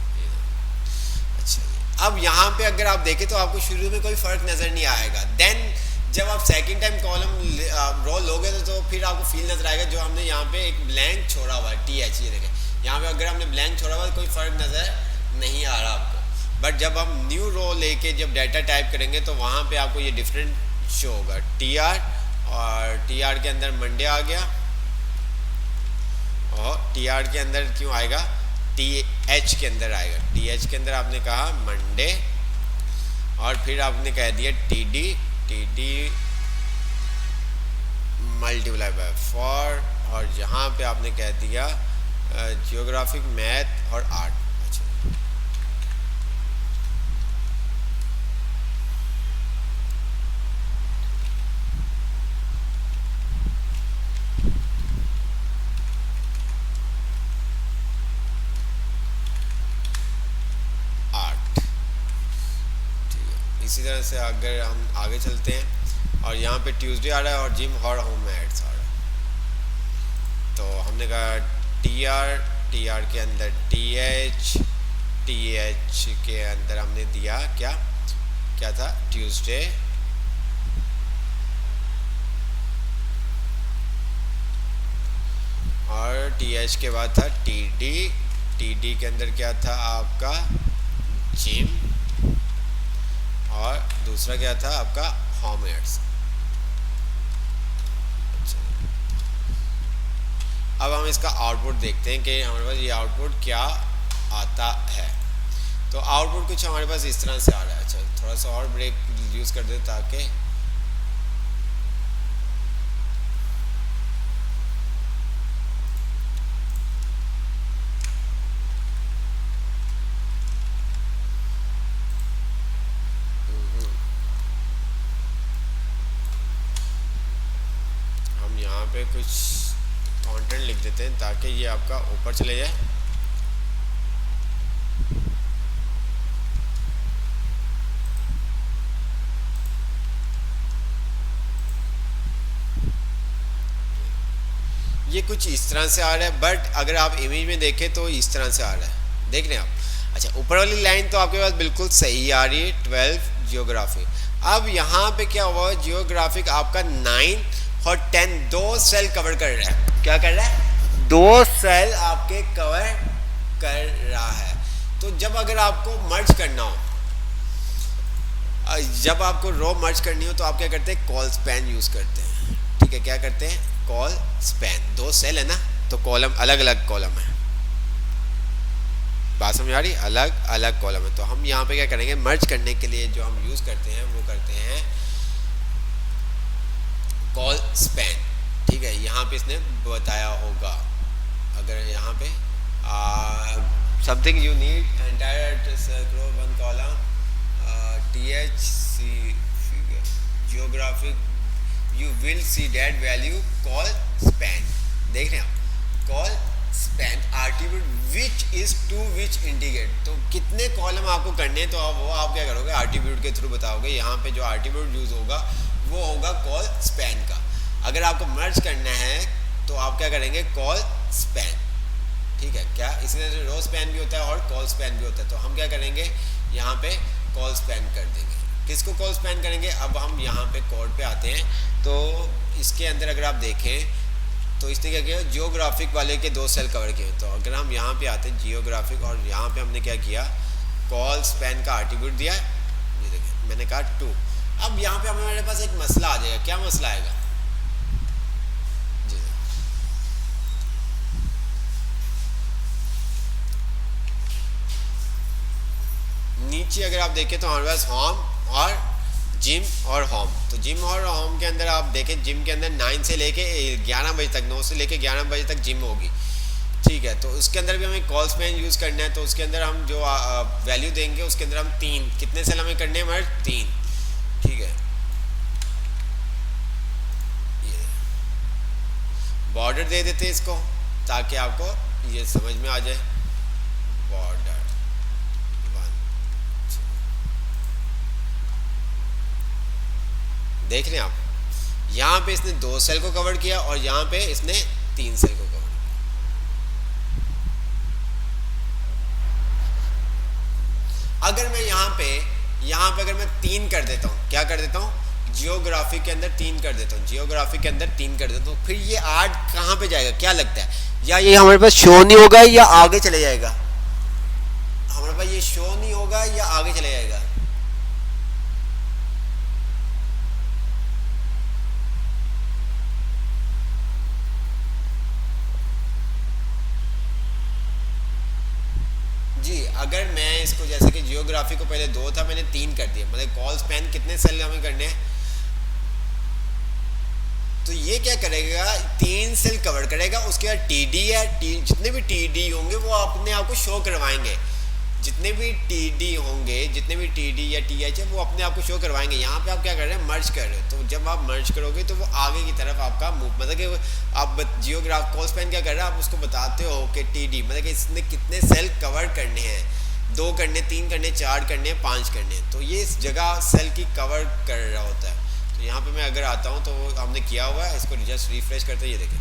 अच्छा, अब यहाँ पे अगर आप देखें तो आपको शुरू में कोई फ़र्क नज़र नहीं आएगा। देन जब आप सेकंड टाइम कॉलम रो लोगे तो फिर आपको फील नज़र आएगा। जो हमने यहाँ पे एक ब्लैंक छोड़ा हुआ है TH, ये देखें यहाँ पे अगर हमने ब्लैंक छोड़ा हुआ है कोई फ़र्क नज़र नहीं आ रहा आपको। बट जब हम न्यू रो लेके जब डाटा टाइप करेंगे तो वहाँ पे आपको ये डिफरेंट शो होगा। TR, और TR के अंदर मंडे आ गया, और TR के अंदर क्यों आएगा, TH के अंदर आएगा। TH के अंदर आपने कहा मंडे, और फिर आपने कह दिया TD मल्टीप्लाई बाय 4, और यहाँ पे आपने कह दिया जियोग्राफिक, मैथ और आर्ट। अच्छा, इसी तरह से अगर हम आगे चलते हैं, और यहाँ पे ट्यूसडे आ रहा है और जिम और होम एड्स आ रहा है। तो हमने कहा TR के अंदर TH के अंदर हमने दिया क्या था, ट्यूसडे, और TH के बाद था TD के अंदर क्या था आपका जिम, और दूसरा क्या था आपका होम एड्स। अच्छा, अब हम इसका आउटपुट देखते हैं कि हमारे पास ये आउटपुट क्या आता है। तो आउटपुट कुछ हमारे पास इस तरह से आ रहा है। अच्छा, थोड़ा सा और ब्रेक यूज़ कर दे ताकि पे कुछ कंटेंट लिख देते हैं ताकि ये आपका ऊपर चले जाए। ये कुछ इस तरह से आ रहा है, बट अगर आप इमेज में देखें तो इस तरह से आ रहा है, देख रहे हैं आप। अच्छा, ऊपर वाली लाइन तो आपके पास बिल्कुल सही आ रही है, 12 जियोग्राफी। अब यहाँ पे क्या हुआ, जियोग्राफिक आपका 9 और 10 दो सेल कवर कर रहा है। क्या कर रहा है, 2 सेल आपके कवर कर रहा है। तो जब अगर आपको मर्ज करना हो, जब आपको रो मर्ज करनी हो तो आप क्या करते हैं, कॉल स्पैन यूज करते हैं। ठीक है, क्या करते हैं, कॉल स्पैन। 2 सेल है ना, तो कॉलम अलग अलग कॉलम है, बात समझ आ रही, अलग अलग कॉलम है। तो हम यहाँ पे क्या करेंगे, मर्ज करने के लिए जो हम यूज करते हैं वो करते हैं कॉल स्पैन। ठीक है, यहाँ पे इसने बताया होगा, अगर यहाँ पे something you need entire row 1 column THC figure geographic you will see that value call span। देख रहे हैं आप, call span attribute which is to which integrate। तो कितने कॉलम आपको करने हैं तो आप क्या करोगे, एट्रीब्यूट के थ्रू बताओगे। यहाँ पे जो एट्रीब्यूट यूज होगा वो होगा कॉल स्पैन का। अगर आपको मर्ज करना है तो आप क्या करेंगे, कॉल स्पैन। ठीक है, क्या इसी तरह से रो स्पैन भी होता है और कॉल स्पैन भी होता है। तो हम क्या करेंगे, यहाँ पे कॉल स्पैन कर देंगे। किसको कॉल स्पैन करेंगे? अब हम यहाँ पे कोड पे आते हैं, तो इसके अंदर अगर आप देखें तो इसने क्या किया, जियोग्राफिक वाले के 2 सेल कवर किए। तो अगर हम यहाँ पे आते हैं जियोग्राफिक, और यहाँ पे हमने क्या किया, कॉल स्पैन का एट्रीब्यूट दिया, ये देखिए मैंने कहा 2। अब यहाँ पे हमारे पास एक मसला आ जाएगा। क्या मसला आएगा जी? नीचे अगर आप देखें तो हमारे पास होम और जिम और होम। तो जिम और होम के अंदर आप देखें, जिम के अंदर 9 से लेके 11 बजे तक, 9 से लेके 11 बजे तक जिम होगी, ठीक है। तो उसके अंदर भी हमें कॉल स्पैन यूज़ करना है। तो उसके अंदर हम जो वैल्यू देंगे उसके अंदर हम 3, कितने सेल हमें करने हैं हमारे? 3, ठीक है। ये बॉर्डर दे देते हैं इसको, ताकि आपको ये समझ में आ जाए। बॉर्डर 1, देख रहे हैं आप, यहाँ पे इसने 2 सेल को कवर किया और यहाँ पे इसने 3 सेल को कवर किया। अगर मैं यहाँ पे अगर मैं 3 कर देता हूँ, क्या कर देता हूँ, जियोग्राफी के अंदर 3 कर देता हूँ, जियोग्राफी के अंदर 3 कर देता हूँ, फिर ये 8 कहाँ पे जाएगा? क्या लगता है, या ये हमारे पास शो नहीं होगा या आगे चले जाएगा? हमारे पास ये शो नहीं होगा या आगे चले जाएगा? जी, अगर मैं इसको, जैसे कि जियोग्राफी को पहले 2 था, मैंने 3 कर दिया, मतलब कॉल स्पैन कितने सेल हमें करने हैं? तो ये क्या करेगा, 3 सेल कवर करेगा। उसके बाद टीडी है, जितने भी टीडी होंगे वो अपने आप को शो करवाएंगे। जितने भी टीडी होंगे, जितने भी टीडी या टीएच है, वो अपने आप को शो करवाएंगे। यहाँ पे आप क्या कर रहे हैं, मर्ज कर रहे हो। तो जब आप मर्ज करोगे तो वो आगे की तरफ आपका मूव, मतलब कि आप जियोग्राफ कॉल स्पैन क्या कर रहे हैं, आप उसको बताते हो कि टीडी मतलब कि इसने कितने सेल कवर करने हैं, 2 करने, 3 करने, 4 करने, 5 करने। तो ये इस जगह सेल की कवर कर रहा होता है। तो यहाँ पे मैं अगर आता हूँ तो हमने किया हुआ है, इसको जस्ट रिफ्रेश करते, ये देखें,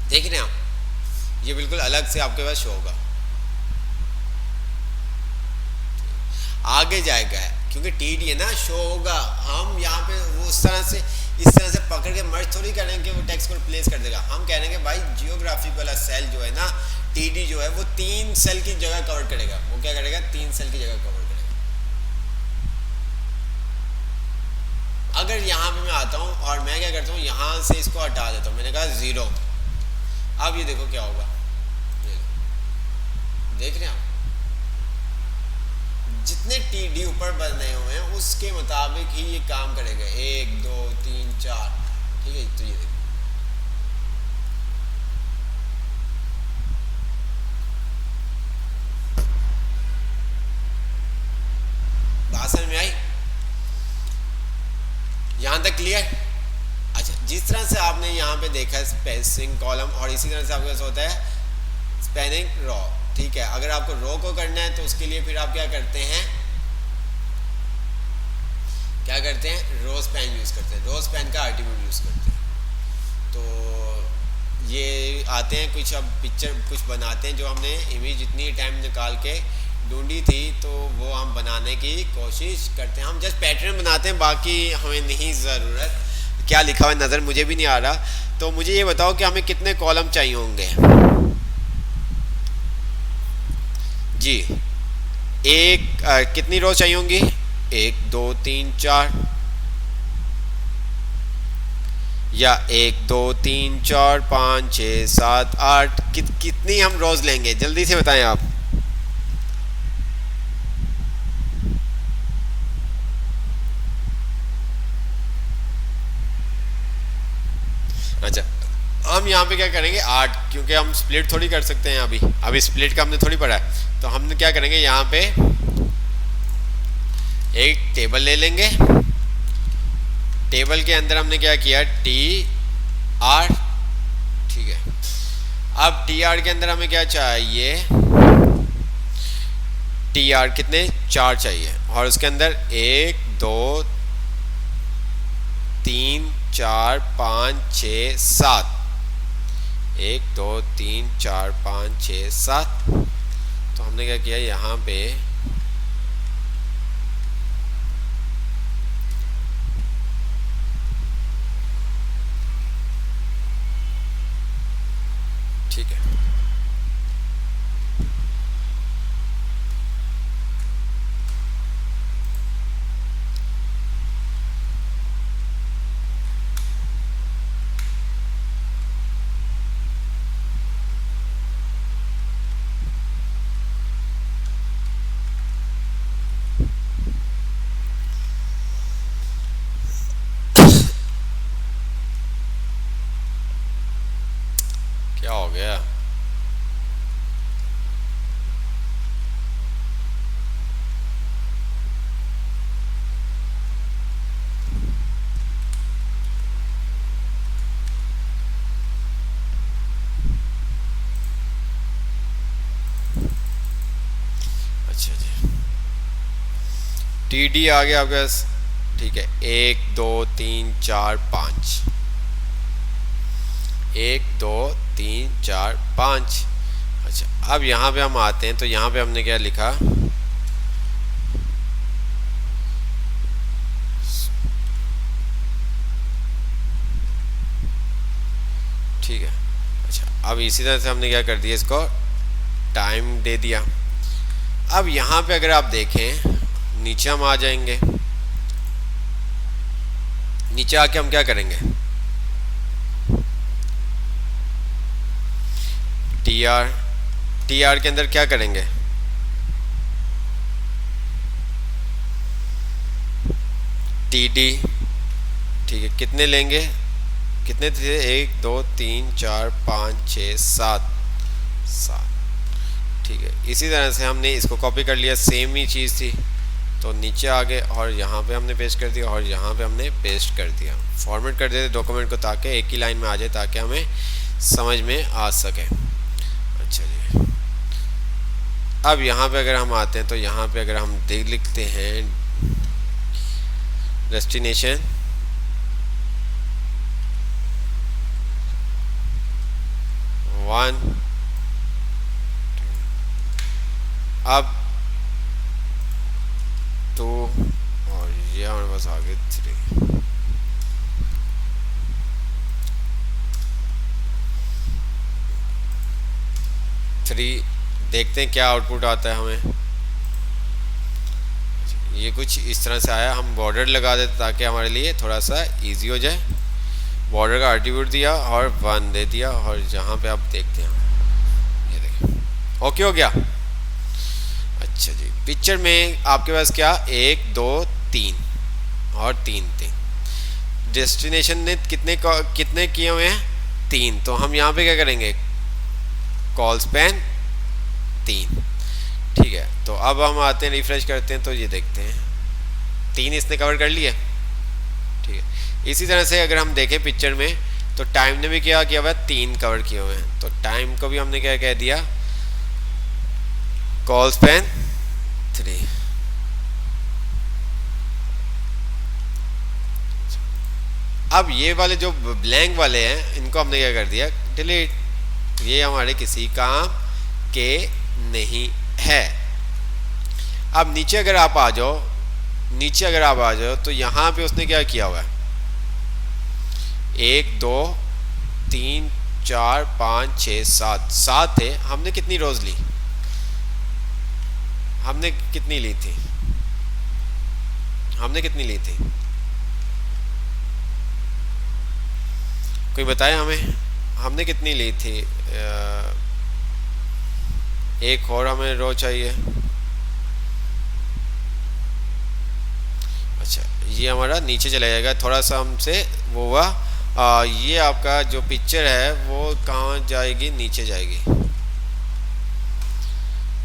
देख रहे हैं आप, ये बिल्कुल अलग से आपके पास शो होगा, आगे जाएगा, क्योंकि टीडी है ना, शो होगा। हम यहाँ पे वो इस तरह से पकड़ के मर्ज थोड़ी करेंगे वो टेक्स्ट को रिप्लेस कर देगा। हम कह रहे हैं कि भाई जियोग्राफिक वाला सेल जो है ना, टीडी जो है, वो 3 सेल की जगह कवर करेगा। वो क्या करेगा, 3 सेल की जगह कवर करेगा। अगर यहाँ पे मैं आता हूँ और मैं क्या करता हूँ, यहाँ से इसको हटा देता हूँ, मैंने कहा 0। अब ये देखो क्या होगा, देख रहे हैं आप, जितने टीडी ऊपर बने हुए हैं उसके मुताबिक ही ये काम करेगा। 1 2 3 4, ठीक है। तो ये देखो, बात समझ में आई? यहां तक क्लियर? अच्छा, जिस तरह से आपने यहाँ पे देखा है स्पेसिंग कॉलम, और इसी तरह से आपके पास होता है स्पैनिंग रो, ठीक है। अगर आपको रो को करना है तो उसके लिए फिर आप क्या करते हैं, रो स्पैन यूज करते हैं, रो स्पैन का एट्रीब्यूट यूज करते हैं। तो ये आते हैं कुछ, अब पिक्चर कुछ बनाते हैं, जो हमने इमेज इतनी टाइम निकाल के ढूंढी थी, तो वो हम बनाने की कोशिश करते हैं। हम जस्ट पैटर्न बनाते हैं, बाकी हमें नहीं ज़रूरत क्या लिखा हुआ नज़र मुझे भी नहीं आ रहा। तो मुझे ये बताओ कि हमें कितने कॉलम चाहिए होंगे जी? कितनी रो चाहिए होंगी? 1 2 3 4, या 1 2 3 4 5 6 7 8, कितनी हम रोज लेंगे, जल्दी से बताएं आप। अच्छा, हम यहाँ पे क्या करेंगे 8, क्योंकि हम स्प्लिट थोड़ी कर सकते हैं अभी स्प्लिट का हमने थोड़ी पढ़ा है। तो हम क्या करेंगे, यहाँ पे एक टेबल ले लेंगे। टेबल के अंदर हमने क्या किया, TR, ठीक है। अब TR के अंदर हमें क्या चाहिए, TR कितने, 4 चाहिए, और उसके अंदर 1 2 3 4 5 6 7, 1 2 3 4 5 6 7। तो हमने क्या किया, यहाँ पे अच्छा जी, टी डी आ गया आपके पास, ठीक है। 1 2 3 4 5, 1 2 3 4 5। अच्छा, अब यहाँ पे हम आते हैं तो यहाँ पे हमने क्या लिखा, ठीक है। अच्छा, अब इसी तरह से हमने क्या कर दिया, इसको टाइम दे दिया। अब यहाँ पे अगर आप देखें, नीचे हम आ जाएंगे, नीचे आके हम क्या करेंगे, टी आर, टी आर के अंदर क्या करेंगे, टी डी, ठीक है। कितने लेंगे, कितने थे, 1 2 3 4 5 6 7, 7, ठीक है। इसी तरह से हमने इसको कॉपी कर लिया, सेम ही चीज़ थी, तो नीचे आ गए और यहाँ पे हमने पेस्ट कर दिया और यहाँ पे हमने पेस्ट कर दिया। फॉर्मेट कर देते डॉक्यूमेंट को ताकि एक ही लाइन में आ जाए, ताकि हमें समझ में आ सके। अच्छा जी, अब यहाँ पे अगर हम आते हैं तो यहाँ पे अगर हम देख लिखते हैं डेस्टिनेशन, वन, अब 2 और ये हमारे पास आगे 3। देखते हैं क्या आउटपुट आता है हमें। ये कुछ इस तरह से आया, हम बॉर्डर लगा देते ताकि हमारे लिए थोड़ा सा इजी हो जाए। बॉर्डर का एट्रीब्यूट दिया और 1 दे दिया और जहाँ पे आप देखते हैं, ये देखिए ओके हो गया। अच्छा जी, पिक्चर में आपके पास क्या, 1 2 3 और 3 3। डेस्टिनेशन ने कितने किए हुए हैं, 3। तो हम यहाँ पे क्या करेंगे, कॉल स्पैन 3, ठीक है। तो अब हम आते हैं, रिफ्रेश करते हैं तो ये देखते हैं 3 इसने कवर कर लिया, ठीक है। इसी तरह से अगर हम देखें पिक्चर में तो टाइम ने भी क्या किया हुआ है, 3 कवर किए हुए हैं। तो टाइम को भी हमने क्या कह दिया, कॉल स्पैन 3। अब ये वाले जो ब्लैंक वाले हैं इनको हमने क्या कर दिया, डिलीट। ये हमारे किसी काम के नहीं है। अब नीचे अगर आप आ जाओ, नीचे अगर आप आ जाओ तो यहाँ पे उसने क्या किया हुआ है, 1 2 3 4 5 6 7, 7 है। हमने कितनी रोज ली, हमने कितनी ली थी, हमने कितनी ली थी, कोई बताए हमें, हमने कितनी ली थी। एक और हमें रो चाहिए। अच्छा, ये हमारा नीचे चला जाएगा, थोड़ा सा हमसे वो हुआ। ये आपका जो पिक्चर है वो कहाँ जाएगी, नीचे जाएगी।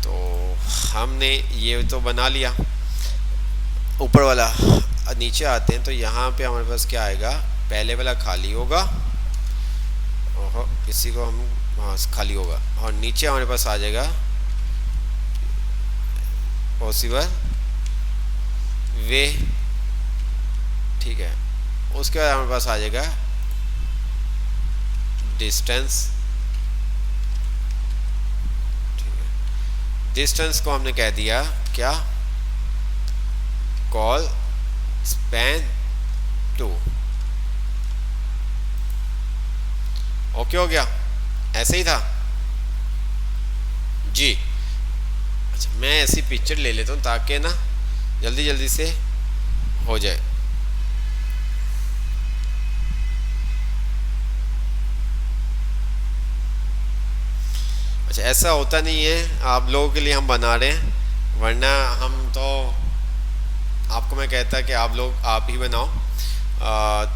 तो हमने ये तो बना लिया ऊपर वाला। नीचे आते हैं तो यहाँ पे हमारे पास क्या आएगा, पहले वाला खाली होगा, इसी को हम, हाँ खाली होगा, और नीचे हमारे पास आ जाएगा पॉसिबल वे, ठीक है। उसके बाद हमारे पास आ जाएगा डिस्टेंस, ठीक है। डिस्टेंस को हमने कह दिया क्या, कॉल स्पैन 2। ओके हो गया, ऐसे ही था जी। अच्छा, मैं ऐसी पिक्चर ले लेता हूँ ताकि ना जल्दी जल्दी से हो जाए। अच्छा, ऐसा होता नहीं है, आप लोगों के लिए हम बना रहे हैं, वरना हम तो आपको मैं कहता कि आप लोग आप ही बनाओ।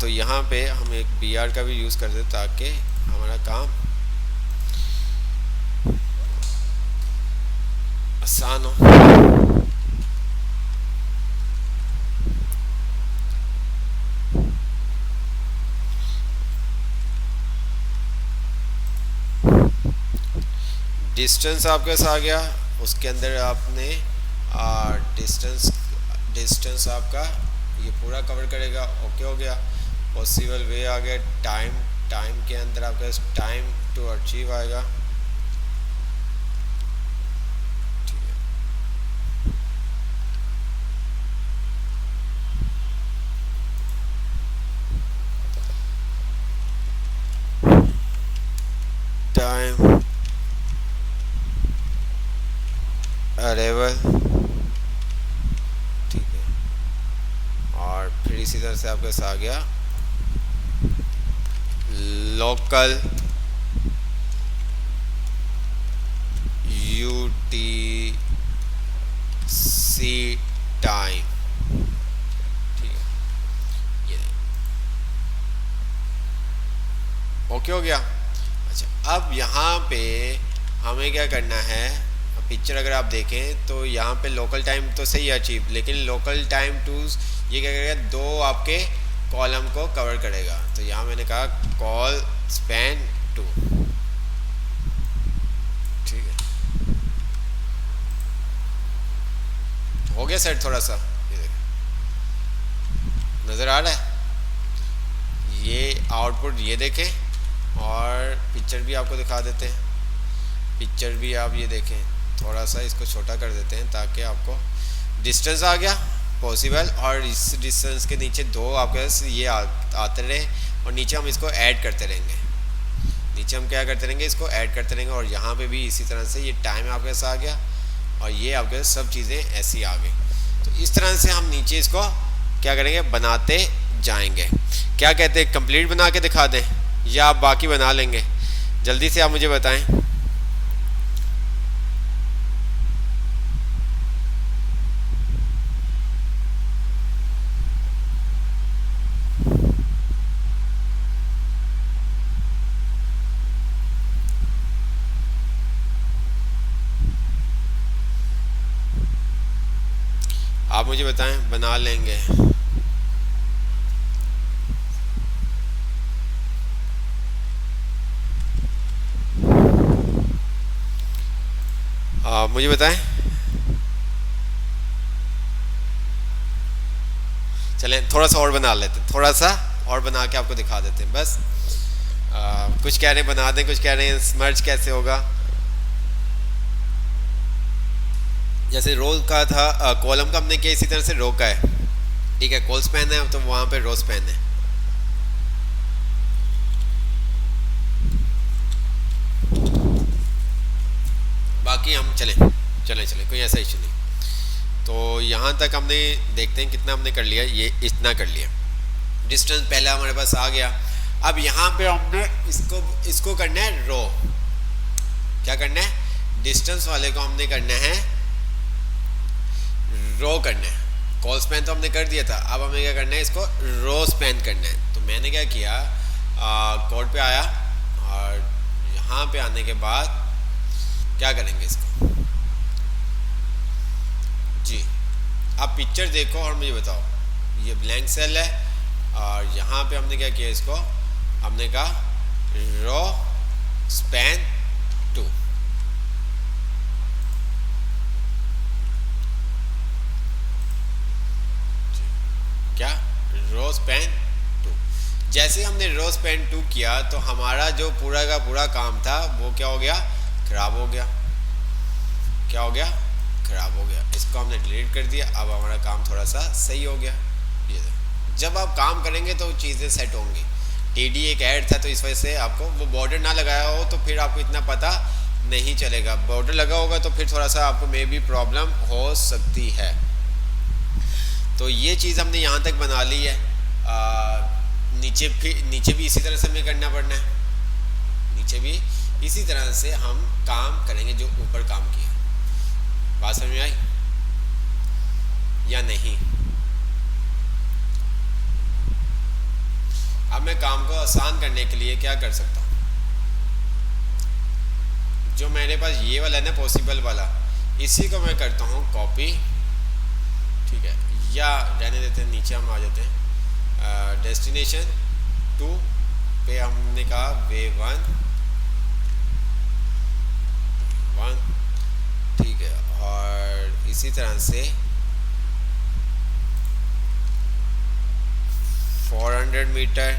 तो यहाँ पे हम एक BR का भी यूज़ कर दें ताकि हमारा काम आसान हो। डिस्टेंस आपके पास आ गया, उसके अंदर आपने डिस्टेंस डिस्टेंस आपका ये पूरा कवर करेगा। ओके हो गया। पॉसिबल वे आ गया। टाइम टाइम के अंदर आपका टाइम टू अचीव आएगा। ठीक है। Time arrival. ठीक है। और फिर इसी तरह से आपके पास आ गया लोकल UTC टाइम। ठीक है, ये ओके हो गया। अच्छा, अब यहाँ पे हमें क्या करना है, पिक्चर अगर आप देखें तो यहाँ पे लोकल टाइम तो सही अचीव, लेकिन लोकल टाइम टूज ये क्या करेगा, दो आपके कॉलम को कवर करेगा। तो यहाँ मैंने कहा कॉल स्पैन 2। ठीक है, हो गया सेट थोड़ा सा। ये देखें, नज़र आ रहा है ये आउटपुट, ये देखें। और पिक्चर भी आपको दिखा देते हैं। पिक्चर भी आप ये देखें, थोड़ा सा इसको छोटा कर देते हैं ताकि आपको डिस्टेंस आ गया पॉसिबल, और इस डिस्टेंस के नीचे दो आपके पास ये आते रहे, और नीचे हम इसको ऐड करते रहेंगे। नीचे हम क्या करते रहेंगे, इसको ऐड करते रहेंगे। और यहाँ पे भी इसी तरह से ये टाइम आपके पास आ गया, और ये आपके पास सब चीज़ें ऐसी आ गई। तो इस तरह से हम नीचे इसको क्या करेंगे, बनाते जाएंगे। क्या कहते हैं, कंप्लीट बना के दिखा दें या आप बाकी बना लेंगे? जल्दी से आप मुझे बताएं। आप मुझे बताएं, बना लेंगे? मुझे बताएं। चलें थोड़ा सा और बना लेते हैं, थोड़ा सा और बना के आपको दिखा देते हैं बस। कुछ कह रहे हैं बना दें, कुछ कह रहे हैं स्मर्ज कैसे होगा। जैसे रो का था, कॉलम का हमने किया इसी तरह से रो का है। ठीक है, कॉल स्पैन है तो वहाँ पे रो स्पैन है। बाकी हम चलें चलें चलें, कोई ऐसा इशू नहीं। तो यहाँ तक हमने देखते हैं कितना हमने कर लिया, ये इतना कर लिया। डिस्टेंस पहला हमारे पास आ गया। अब यहाँ पे हमने इसको करना है रो। क्या करना है, डिस्टेंस वाले को हमने करना है रो करना है। कॉल स्पैन तो हमने कर दिया था, अब हमें क्या करना है, इसको रो स्पैन करना है। तो मैंने क्या किया, कोड पे आया, और यहाँ पे आने के बाद क्या करेंगे इसको जी। आप पिक्चर देखो और मुझे बताओ। ये ब्लैंक सेल है, और यहाँ पे हमने क्या किया, इसको हमने कहा रो स्पैन 2। क्या, रो स्पैन 2। जैसे हमने रो स्पैन 2 किया तो हमारा जो पूरा का पूरा काम था वो क्या हो गया, खराब हो गया। क्या हो गया, खराब हो गया। इसको हमने डिलीट कर दिया। अब हमारा काम थोड़ा सा सही हो गया। ये जब आप काम करेंगे तो चीज़ें सेट होंगी। टीडी एक ऐड था तो इस वजह से आपको वो बॉर्डर ना लगाया हो तो फिर आपको इतना पता नहीं चलेगा। बॉर्डर लगा होगा तो फिर थोड़ा सा आपको मे भी प्रॉब्लम हो सकती है। तो ये चीज़ हमने यहाँ तक बना ली है। नीचे भी इसी तरह से हमें करना पड़ना है। नीचे भी इसी तरह से हम काम करेंगे जो ऊपर काम किया। बात समझ में आई या नहीं? अब मैं काम को आसान करने के लिए क्या कर सकता हूँ, जो मेरे पास ये वाला है ना पॉसिबल वाला, इसी को मैं करता हूँ कॉपी। ठीक है, या रहने देते हैं, नीचे हम आ जाते हैं। डेस्टिनेशन 2 पे हमने कहा वे 1। ठीक है, और इसी तरह से 400 मीटर,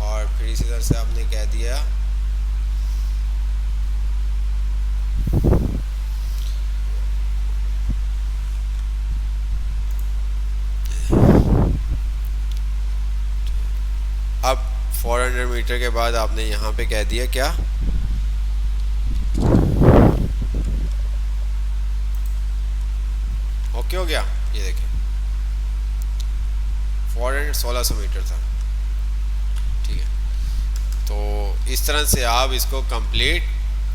और फिर इसी तरह से आपने कह दिया अब 400 मीटर के बाद आपने यहाँ पे कह दिया क्या, ओके हो गया। ये देखिए 1600 मीटर था, ठीक है। तो इस तरह से आप इसको कंप्लीट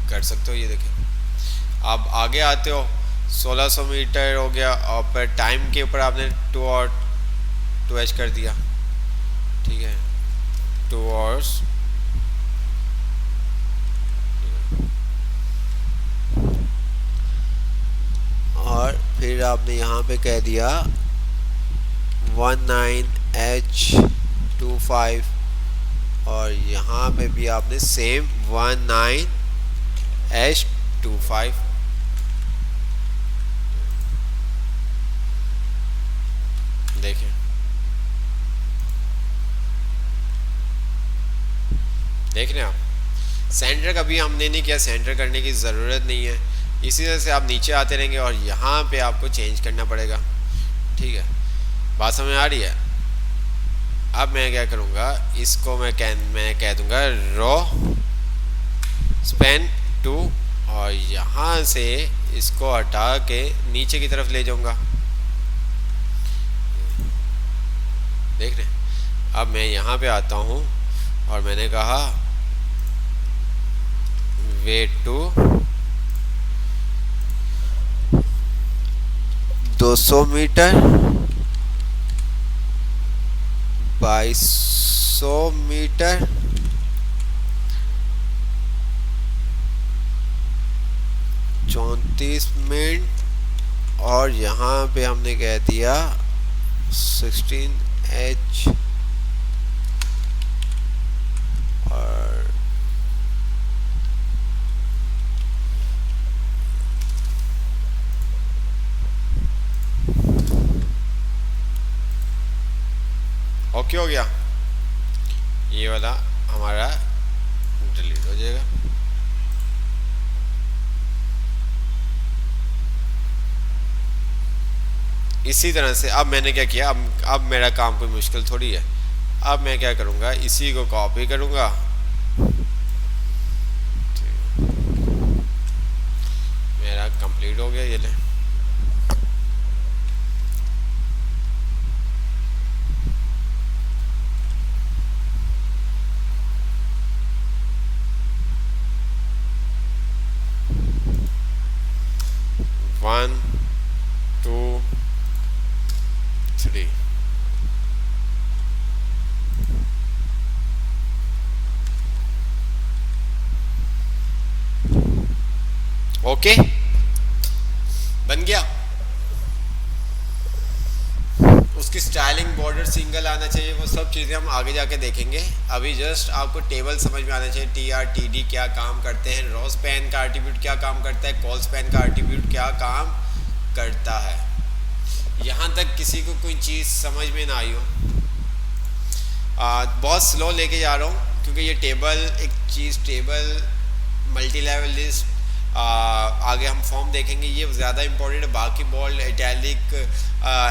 कर सकते हो। ये देखिए आप आगे आते हो, 1600 मीटर हो गया, और फिर टाइम के ऊपर आपने 2 और 2h कर दिया, ठीक है, 2 आवर्स। और फिर आपने यहाँ पे कह दिया 19H25, और यहाँ पे भी आपने सेम 19H25। देखें देख रहे हैं आप, सेंटर कभी हमने नहीं किया, सेंटर करने की ज़रूरत नहीं है। इसी तरह से आप नीचे आते रहेंगे और यहाँ पे आपको चेंज करना पड़ेगा, ठीक है। बात समझ आ रही है। अब मैं क्या करूँगा, इसको मैं कह दूँगा रो स्पैन 2, और यहाँ से इसको हटा के नीचे की तरफ ले जाऊँगा। देख रहे हैं। अब मैं यहाँ पे आता हूँ और मैंने कहा वे टू 200 मीटर 2200 मीटर 34 मिनट, और यहाँ पे हमने कह दिया 16H, और ओके हो गया। ये वाला हमारा डिलीट हो जाएगा। इसी तरह से अब मैंने क्या किया, अब मेरा काम कोई मुश्किल थोड़ी है। अब मैं क्या करूँगा, इसी को कॉपी करूँगा, मेरा कंप्लीट हो गया। ये ले, वन टू थ्री, ओके बन गया। उसकी स्टाइलिंग, बॉर्डर सिंगल आना चाहिए, वो सब चीज़ें हम आगे जाके देखेंगे। अभी जस्ट आपको टेबल समझ में आना चाहिए, TR TD क्या काम करते हैं, रो स्पैन का एट्रीब्यूट क्या काम करता है, कॉल स्पैन का एट्रीब्यूट क्या काम करता है। यहाँ तक किसी को कोई चीज़ समझ में ना आई हो, बहुत स्लो लेके जा रहा हूँ क्योंकि ये टेबल एक चीज़, टेबल मल्टी लेवल लिस्ट, आगे हम फॉर्म देखेंगे, ये ज़्यादा इंपॉर्टेंट है। बाकी बोल्ड, इटैलिक,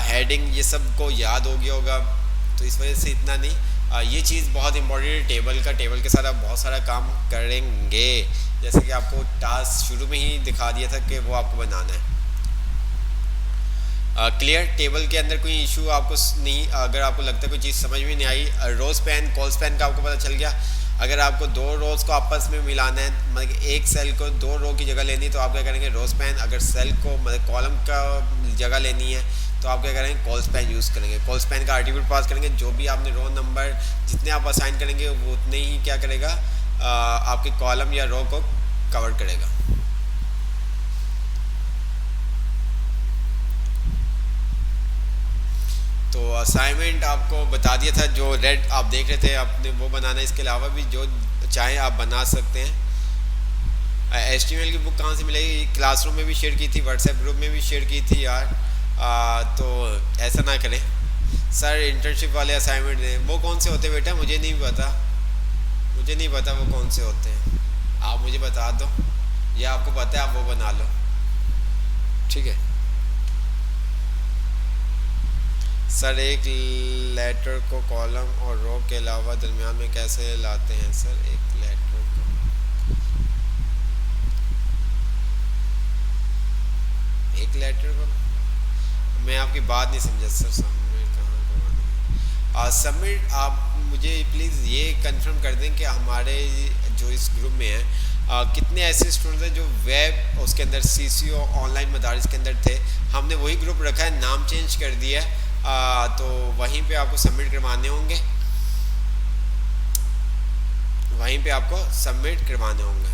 हेडिंग, ये सब को याद हो गया होगा, तो इस वजह से इतना नहीं। ये चीज़ बहुत इंपॉर्टेंट है टेबल का। टेबल के साथ आप बहुत सारा काम करेंगे, जैसे कि आपको टास्क शुरू में ही दिखा दिया था कि वो आपको बनाना है। क्लियर। टेबल के अंदर कोई इशू आपको नहीं, अगर आपको लगता है कोई चीज़ समझ में नहीं आई, रो स्पैन, कॉल स्पैन का आपको पता चल गया। अगर आपको दो रोज़ को आपस में मिलाना है, मतलब एक सेल को दो रो की जगह लेनी, तो आप क्या करेंगे, रो स्पैन। अगर सेल को मतलब कॉलम का जगह लेनी है तो आप क्या करेंगे, कॉल स्पैन यूज़ करेंगे। कॉल स्पैन का एट्रीब्यूट पास करेंगे, जो भी आपने रो नंबर जितने आप असाइन करेंगे वो उतने ही क्या करेगा, आपके कॉलम या रो को कवर करेगा। तो असाइनमेंट आपको बता दिया था, जो रेड आप देख रहे थे आपने वो बनाना है। इसके अलावा भी जो चाहें आप बना सकते हैं। HTML की बुक कहाँ से मिलेगी? क्लासरूम में भी शेयर की थी, व्हाट्सएप ग्रुप में भी शेयर की थी यार। तो ऐसा ना करें सर, इंटर्नशिप वाले असाइनमेंट दें, वो कौन से होते हैं बेटा? मुझे नहीं पता, मुझे नहीं पता वो कौन से होते हैं, आप मुझे बता दो, या आपको पता है आप वो बना लो, ठीक है। सर एक लेटर को कॉलम और रो के अलावा दरमियान में कैसे लाते हैं? सर एक लेटर को, एक लेटर को, मैं आपकी बात नहीं समझा सर। सबमिट कहाँ करवाना है? सबमिट आप मुझे प्लीज़ ये कंफर्म कर दें कि हमारे जो इस ग्रुप में है कितने ऐसे स्टूडेंट हैं जो वेब उसके अंदर CCO ऑनलाइन मदारिस के अंदर थे। हमने वही ग्रुप रखा है, नाम चेंज कर दिया है, तो वहीं पे आपको सबमिट करवाने होंगे, वहीं पे आपको सबमिट करवाने होंगे।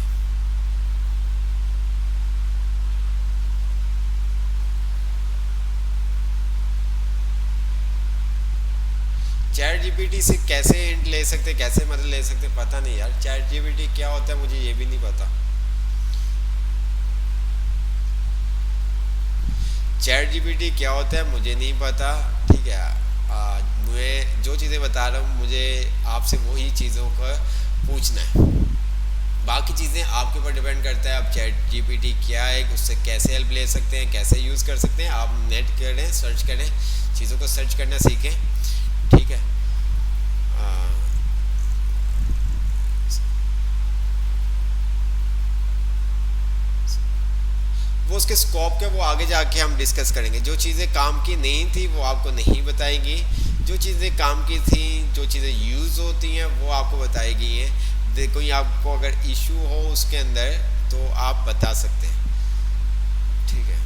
चैट जीपीटी से कैसे हिंट ले सकते, कैसे मतलब ले सकते, पता नहीं यार। चैट जीपीटी क्या होता है मुझे ये भी नहीं पता। चैट जीपीटी क्या होता है मुझे नहीं पता, ठीक है। मैं जो चीज़ें बता रहा हूँ मुझे आपसे वही चीज़ों को पूछना है, बाकी चीज़ें आपके ऊपर डिपेंड करता है। आप चैट जीपीटी क्या है, उससे कैसे हेल्प ले सकते हैं, कैसे यूज़ कर सकते हैं, आप नेट करें, सर्च करें, चीज़ों को सर्च करना सीखें, ठीक है। वो उसके स्कोप के वो आगे जाके हम डिस्कस करेंगे। जो चीज़ें काम की नहीं थी वो आपको नहीं बताएगी, जो चीज़ें काम की थी, जो चीज़ें यूज़ होती हैं वो आपको बताएगी। है कोई आपको अगर इशू हो उसके अंदर तो आप बता सकते हैं, ठीक है।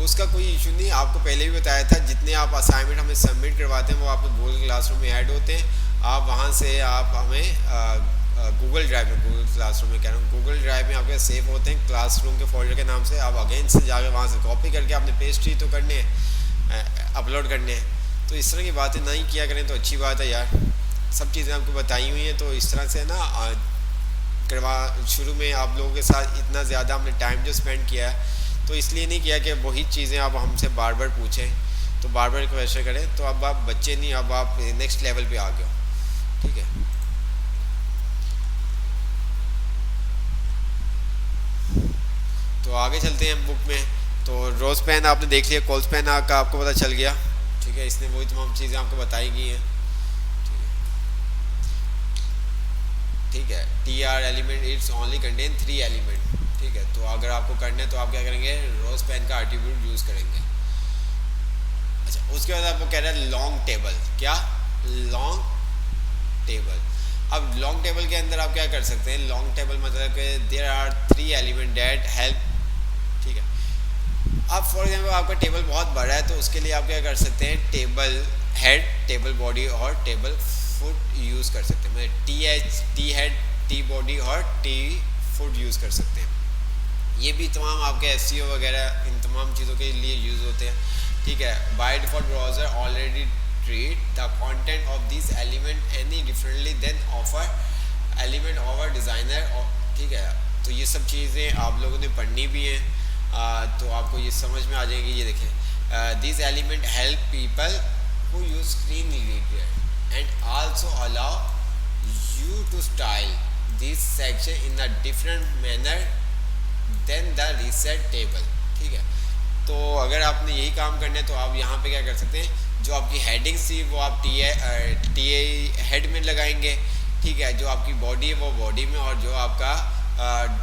उसका कोई इशू नहीं, आपको पहले भी बताया था, जितने आप असाइनमेंट हमें सबमिट करवाते हैं वो आपके गूगल क्लासरूम में ऐड होते हैं। आप वहाँ से आप हमें गूगल ड्राइव में, गूगल क्लासरूम में कह रहा हूँ, गूगल ड्राइव में आपके सेव होते हैं क्लासरूम के फोल्डर के नाम से। आप अगेन से जाकर वहाँ से कॉपी करके आपने पेस्ट ही तो करने हैं, अपलोड करने हैं। तो इस तरह की बातें नहीं किया करें तो अच्छी बात है यार। सब चीज़ें आपको बताई हुई हैं, तो इस तरह से ना करवा, शुरू में आप लोगों के साथ इतना ज़्यादा हमने टाइम जो स्पेंड किया है तो इसलिए नहीं किया कि वही चीज़ें आप हमसे बार बार पूछें, तो बार बार क्वेश्चन करें। तो अब आप बच्चे नहीं, अब आप नेक्स्ट लेवल पे आ गए हो, ठीक है। तो आगे चलते हैं बुक में। तो रोज़ पेन आपने देख लिया, कोल्स पेन का आपको पता चल गया, ठीक है। इसने वही तमाम चीज़ें आपको बताई गई हैं, ठीक है। TR element it's only contain 3 element, ठीक है। तो अगर आपको करना है तो आप क्या करेंगे, रोज पेन का एट्रीब्यूट यूज़ करेंगे। अच्छा, उसके बाद आपको कह रहा है लॉन्ग टेबल, क्या लॉन्ग टेबल। अब लॉन्ग टेबल के अंदर आप क्या कर सकते हैं, लॉन्ग टेबल मतलब कि there are 3 element that help, ठीक है। अब फॉर एग्जाम्पल आपका टेबल बहुत बड़ा है तो उसके लिए आप क्या कर सकते हैं, टेबल हेड, टेबल बॉडी और टेबल फुट यूज़ कर सकते हैं। मतलब टी हेड, टी बॉडी और टी फुट यूज़ कर सकते हैं। ये भी तमाम आपके SEO वगैरह इन तमाम चीज़ों के लिए यूज़ होते हैं, ठीक है। By default browser already treat the content of this element any differently than offer element of designer, ठीक है। तो ये सब चीज़ें आप लोगों ने पढ़नी भी हैं, तो आपको ये समझ में आ जाएगी। ये देखें, this element help people who use screen reader and also allow you to style this section in a different manner than the reset table, ठीक है। तो अगर आपने यही काम करना है तो आप यहाँ पे क्या कर सकते हैं, जो आपकी हेडिंग्स थी वो आप टी हेड में लगाएंगे, ठीक है। जो आपकी बॉडी है वो बॉडी में, और जो आपका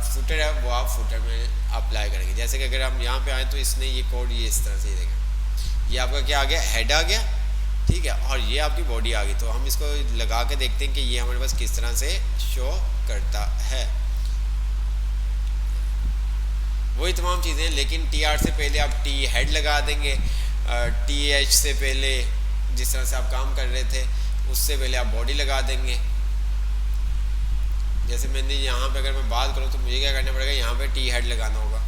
फुटर है वो आप फुटर में अप्लाई करेंगे। जैसे कि अगर हम यहाँ पे आए तो इसने ये कोड ये इस तरह से देखें, ये आपका क्या आ गया, हेड आ गया, ठीक है, और ये आपकी बॉडी आ गई। तो हम इसको लगा के देखते हैं कि ये हमारे पास किस तरह से शो करता है। वही तमाम चीज़ें, लेकिन TR से पहले आप टी हेड लगा देंगे, TH से पहले जिस तरह से आप काम कर रहे थे उससे पहले आप बॉडी लगा देंगे, जैसे मैंने यहाँ पे अगर मैं बात करूँ तो मुझे क्या करना पड़ेगा, यहाँ पे टी हेड लगाना होगा,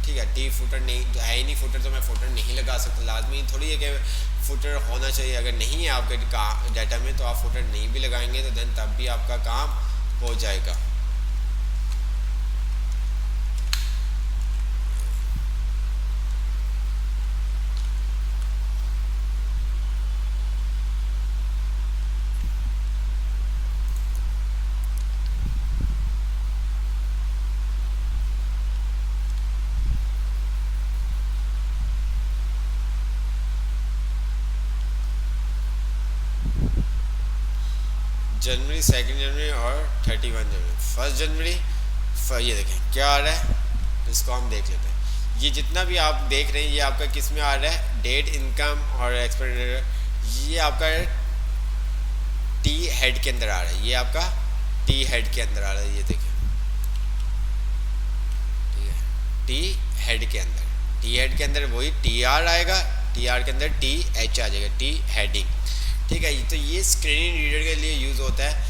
ठीक है। टी फुटर नहीं है ही नहीं फुटर, तो मैं फुटर नहीं लगा सकता। लाजमी थोड़ी है कि फुटर होना चाहिए। अगर नहीं है आपके डाटा में तो आप फुटर नहीं भी लगाएंगे तो देन तब भी आपका काम हो जाएगा। जनवरी, 2 जनवरी और 31 जनवरी। 1 जनवरी ये देखें क्या आ रहा है, इसको हम देख लेते हैं। ये जितना भी आप देख रहे हैं ये आपका किस में आ रहा है, डेट, इनकम और एक्सपेंडिचर, ये आपका टी हेड के अंदर आ रहा है। ये आपका टी हेड के अंदर आ रहा है, ये देखें, ठीक है। टी हेड के अंदर, टी हेड के अंदर वही टी आर आएगा, टी आर के अंदर टी एच आ जाएगा, टी हेडिंग, ठीक है। तो ये स्क्रीन रीडर के लिए यूज़ होता है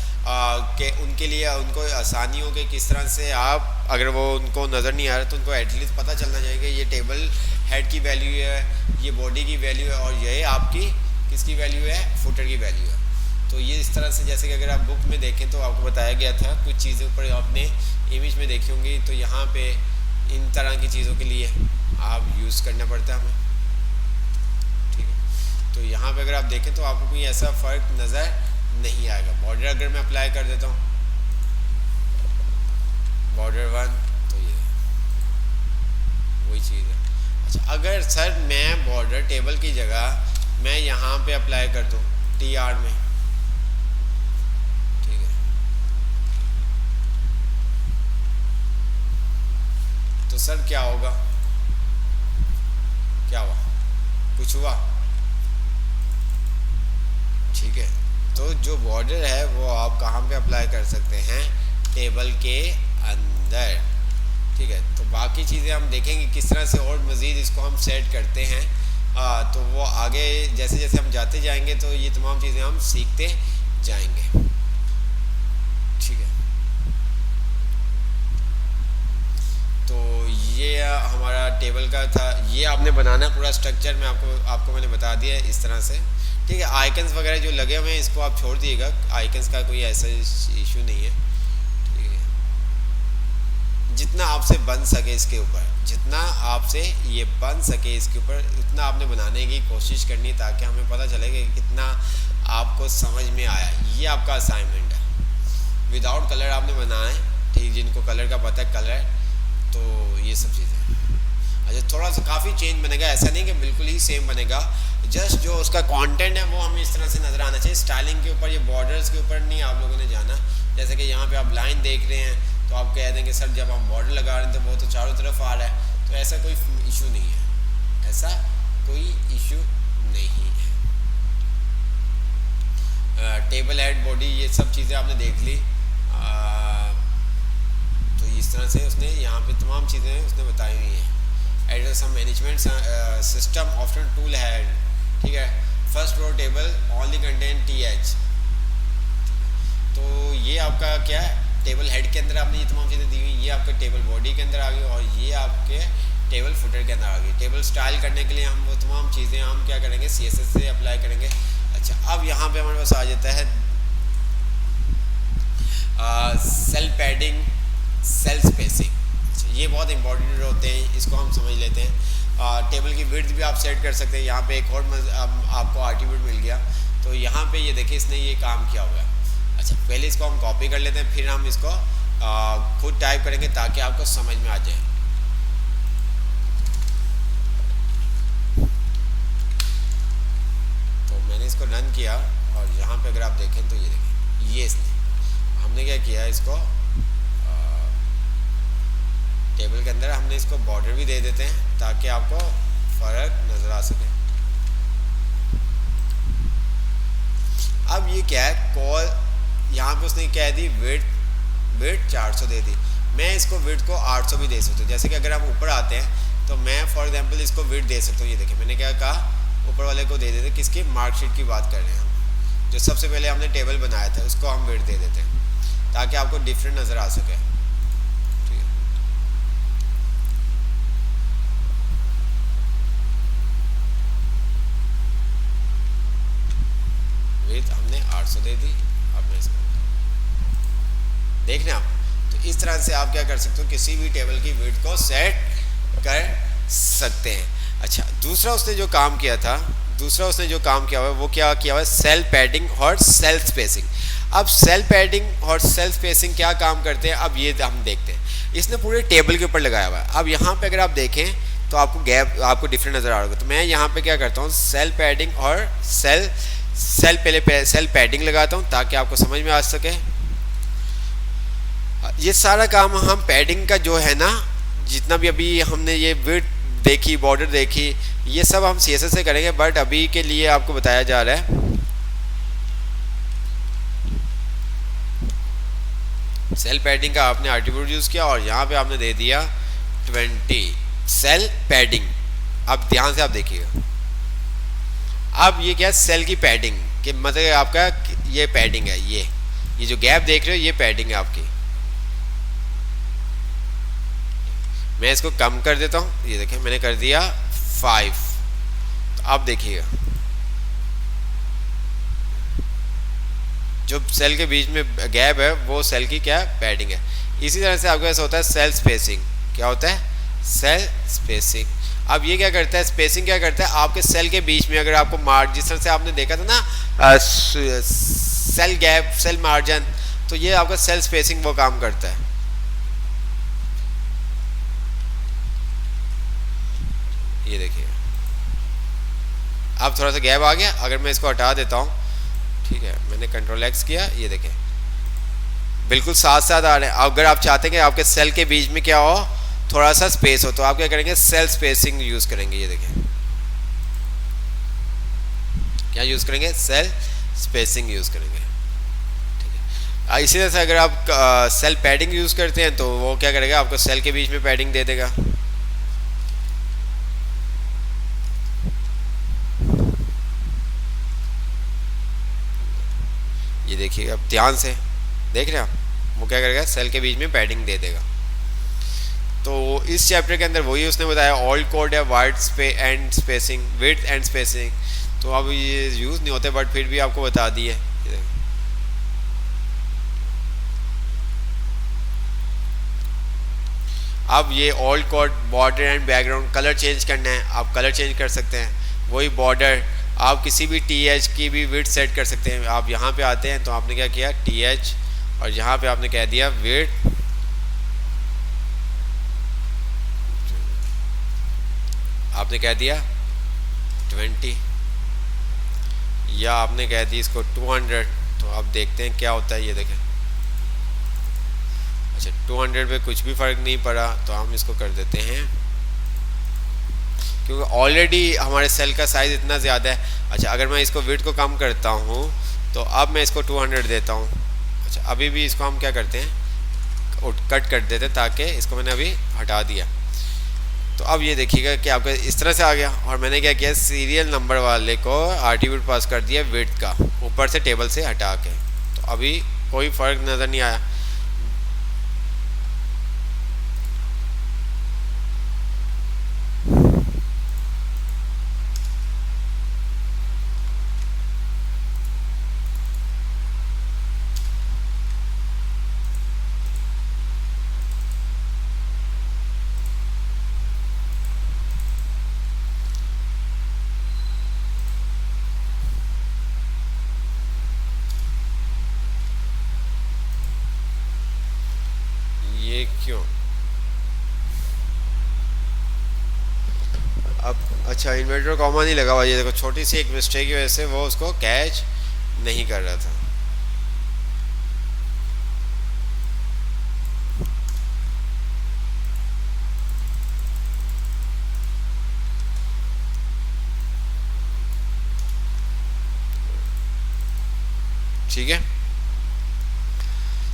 कि उनके लिए उनको आसानी हो कि किस तरह से आप, अगर वो उनको नज़र नहीं आ रहा तो उनको एटलीस्ट पता चलना चाहिए कि ये टेबल हेड की वैल्यू है, ये बॉडी की वैल्यू है और ये आपकी किसकी वैल्यू है, फुटर की वैल्यू है। तो ये इस तरह से, जैसे कि अगर आप बुक में देखें तो आपको बताया गया था, कुछ चीज़ों पर आपने इमेज में देखी होंगी, तो यहाँ पे इन तरह की चीज़ों के लिए आप यूज़ करना पड़ता है हमें, ठीक है। तो यहाँ पे अगर आप देखें तो आपको कोई ऐसा फ़र्क नज़र नहीं आएगा। बॉर्डर अगर मैं अप्लाई कर देता हूँ, बॉर्डर 1, तो ये वही चीज़ है। अच्छा, अगर सर मैं बॉर्डर टेबल की जगह मैं यहाँ पे अप्लाई कर दूँ टी आर में, ठीक है, तो सर क्या होगा, क्या हुआ, कुछ हुआ, ठीक है। तो जो बॉर्डर है वो आप कहाँ पे अप्लाई कर सकते हैं, टेबल के अंदर, ठीक है। तो बाकी चीज़ें हम देखेंगे किस तरह से और मज़ीद इसको हम सेट करते हैं। तो वो आगे जैसे जैसे हम जाते जाएंगे तो ये तमाम चीज़ें हम सीखते जाएंगे, ठीक है। तो ये हमारा टेबल का था, ये आपने बनाना पूरा स्ट्रक्चर में आपको मैंने बता दिया है इस तरह से, ठीक है। आइकन्स वगैरह जो लगे हुए हैं इसको आप छोड़ दिएगा, आइकन्स का कोई ऐसा इशू नहीं है, ठीक है। जितना आपसे बन सके इसके ऊपर, जितना आपसे ये बन सके इसके ऊपर उतना आपने बनाने की कोशिश करनी, ताकि हमें पता चले कि कितना आपको समझ में आया। ये आपका असाइनमेंट है, विदाउट कलर आपने बनाना है, ठीक। जिनको कलर का पता है कलर, तो ये सब चीज़ें। अच्छा, थोड़ा सा काफ़ी चेंज बनेगा, ऐसा नहीं कि बिल्कुल ही सेम बनेगा, जस्ट जो उसका कंटेंट है वो हमें इस तरह से नज़र आना चाहिए। स्टाइलिंग के ऊपर, ये बॉर्डर्स के ऊपर नहीं आप लोगों ने जाना। जैसे कि यहाँ पे आप लाइन देख रहे हैं तो आप कह देंगे सर जब हम बॉर्डर लगा रहे हैं तो वो तो चारों तरफ आ रहा है, तो ऐसा कोई इशू नहीं है, ऐसा कोई इशू नहीं है। टेबल हेड, बॉडी, ये सब चीज़ें आपने देख ली। तो इस तरह से उसने यहाँ पे तमाम चीज़ें उसने बताई हुई हैं। एड्रेस हम management system option tool head, ठीक है। First row table only contain T H, तो ये आपका क्या है, टेबल हेड के अंदर आपने ये तमाम चीज़ें दी हुई, ये आपके टेबल बॉडी के अंदर आ गई और ये आपके टेबल फुटर के अंदर आ गई। टेबल स्टाइल करने के लिए हम वो तमाम चीज़ें हम क्या करेंगे, CSS से अप्लाई करेंगे। अच्छा, अब यहाँ पे हमारे पास आ जाता है सेल पैडिंग, सेल स्पेसिंग। अच्छा, ये बहुत इंपॉर्टेंट होते हैं, इसको हम समझ लेते हैं। टेबल की विड्थ भी आप सेट कर सकते हैं। यहाँ पे एक और आपको एट्रीब्यूट मिल गया, तो यहाँ पे ये देखिए इसने ये काम किया हुआ है। अच्छा, पहले इसको हम कॉपी कर लेते हैं, फिर हम इसको खुद टाइप करेंगे ताकि आपको समझ में आ जाए। तो मैंने इसको रन किया और यहाँ पे अगर आप देखें तो ये देखें, ये इसने हमने क्या किया, इसको टेबल के अंदर हमने इसको बॉर्डर भी दे देते हैं ताकि आपको फ़र्क नज़र आ सके। अब ये क्या है, कॉल यहाँ पे उसने क्या दी, विड्थ 400 दे दी। मैं इसको विड्थ को 800 भी दे सकता हूँ। जैसे कि अगर हम ऊपर आते हैं तो मैं फॉर एग्जांपल इसको विड्थ दे सकता हूँ। ये देखिए मैंने क्या कहा, ऊपर वाले को दे देते, किसकी, मार्कशीट की बात कर रहे हैं हम, जो सबसे पहले हमने टेबल बनाया था उसको हम विड्थ दे देते हैं। ताकि आपको डिफरेंट नज़र आ सके। ठीक है, विड्थ हमने 800 दे दी। अब मैं इसको देख रहे हैं आप। तो इस तरह से आप क्या कर सकते हो, किसी भी टेबल की विड्थ को सेट कर सकते हैं। अच्छा, दूसरा उसने जो काम किया हुआ है वो क्या किया हुआ है, सेल पैडिंग और सेल स्पेसिंग। अब सेल पैडिंग और सेल स्पेसिंग क्या काम करते हैं, अब ये हम देखते हैं। इसने पूरे टेबल के ऊपर लगाया हुआ है। अब यहाँ पे अगर आप देखें तो आपको गैप, आपको डिफरेंट नज़र आ रहा होगा। तो मैं यहाँ पे क्या करता हूँ, सेल पैडिंग और सेल पैडिंग लगाता हूँ ताकि आपको समझ में आ सके। ये सारा काम हम पैडिंग का जो है ना, जितना भी अभी हमने ये विड्थ देखी, बॉर्डर देखी, ये सब हम CSS से करेंगे, बट अभी के लिए आपको बताया जा रहा है सेल पैडिंग का आपने एट्रीब्यूट यूज किया और यहाँ पे आपने दे दिया 20 सेल पैडिंग। अब ध्यान से आप देखिएगा, अब ये क्या, सेल की पैडिंग कि मतलब आपका ये पैडिंग है, ये जो गैप देख रहे हो ये पैडिंग है आपकी। मैं इसको कम कर देता हूँ, ये देखिए मैंने कर दिया 5। तो अब देखिएगा जो सेल के बीच में गैप है वो सेल की क्या पैडिंग है। इसी तरह से आपके पास होता है सेल स्पेसिंग। क्या होता है, सेल स्पेसिंग। अब ये क्या करता है, स्पेसिंग क्या करता है, आपके सेल के बीच में अगर आपको जिस तरह से आपने देखा था ना सेल गैप, सेल मार्जिन, तो ये आपका सेल स्पेसिंग वो काम करता है। ये देखिए अब थोड़ा सा गैप आ गया। अगर मैं इसको हटा देता हूँ, ठीक है, मैंने कंट्रोल X किया, ये देखें बिल्कुल साथ साथ आ रहे हैं। अगर आप चाहते हैं कि आपके सेल के बीच में क्या हो, थोड़ा सा स्पेस हो, तो आप क्या करेंगे, सेल स्पेसिंग यूज करेंगे। ये देखें क्या यूज करेंगे, सेल स्पेसिंग यूज करेंगे। ठीक है, इसी तरह से अगर आप सेल पैडिंग यूज करते हैं तो वो क्या करेगा, आपको सेल के बीच में पैडिंग दे देगा। ये देखिए अब ध्यान से देख रहे हैं आप, वो क्या करेगा, सेल के बीच में पैडिंग दे देगा। तो इस चैप्टर के अंदर वही उसने बताया, ऑल कोड है wide and spacing, width and spacing. तो अब ये यूज़ नहीं होते बट फिर भी आपको बता दिए। अब ये all code, border and background, colour change करना है, आप कलर चेंज कर सकते हैं। वही बॉर्डर, आप किसी भी TH की भी विड्थ सेट कर सकते हैं। आप यहाँ पे आते हैं तो आपने क्या किया, TH, और यहाँ पे आपने कह दिया विड्थ, आपने कह दिया 20, या आपने कह दी इसको 200। तो अब देखते हैं क्या होता है, ये देखें। अच्छा 200 पे कुछ भी फ़र्क नहीं पड़ा तो हम इसको कर देते हैं, क्योंकि ऑलरेडी हमारे सेल का साइज़ इतना ज़्यादा है। अच्छा अगर मैं इसको विड्थ को कम करता हूँ तो अब मैं इसको 200 देता हूँ। अच्छा अभी भी इसको हम क्या करते हैं, कट कर देते हैं, ताकि इसको मैंने अभी हटा दिया। तो अब ये देखिएगा कि आपका इस तरह से आ गया। और मैंने क्या किया, सीरियल नंबर वाले को एट्रीब्यूट पास कर दिया विड्थ का, ऊपर से टेबल से हटा के। तो अभी कोई फ़र्क नज़र नहीं आया। ये क्यों, अब अच्छा इन्वर्टर कॉमा नहीं लगा हुआ, ये देखो छोटी सी एक मिस्टेक की वजह से वो उसको कैच नहीं कर रहा था। ठीक है,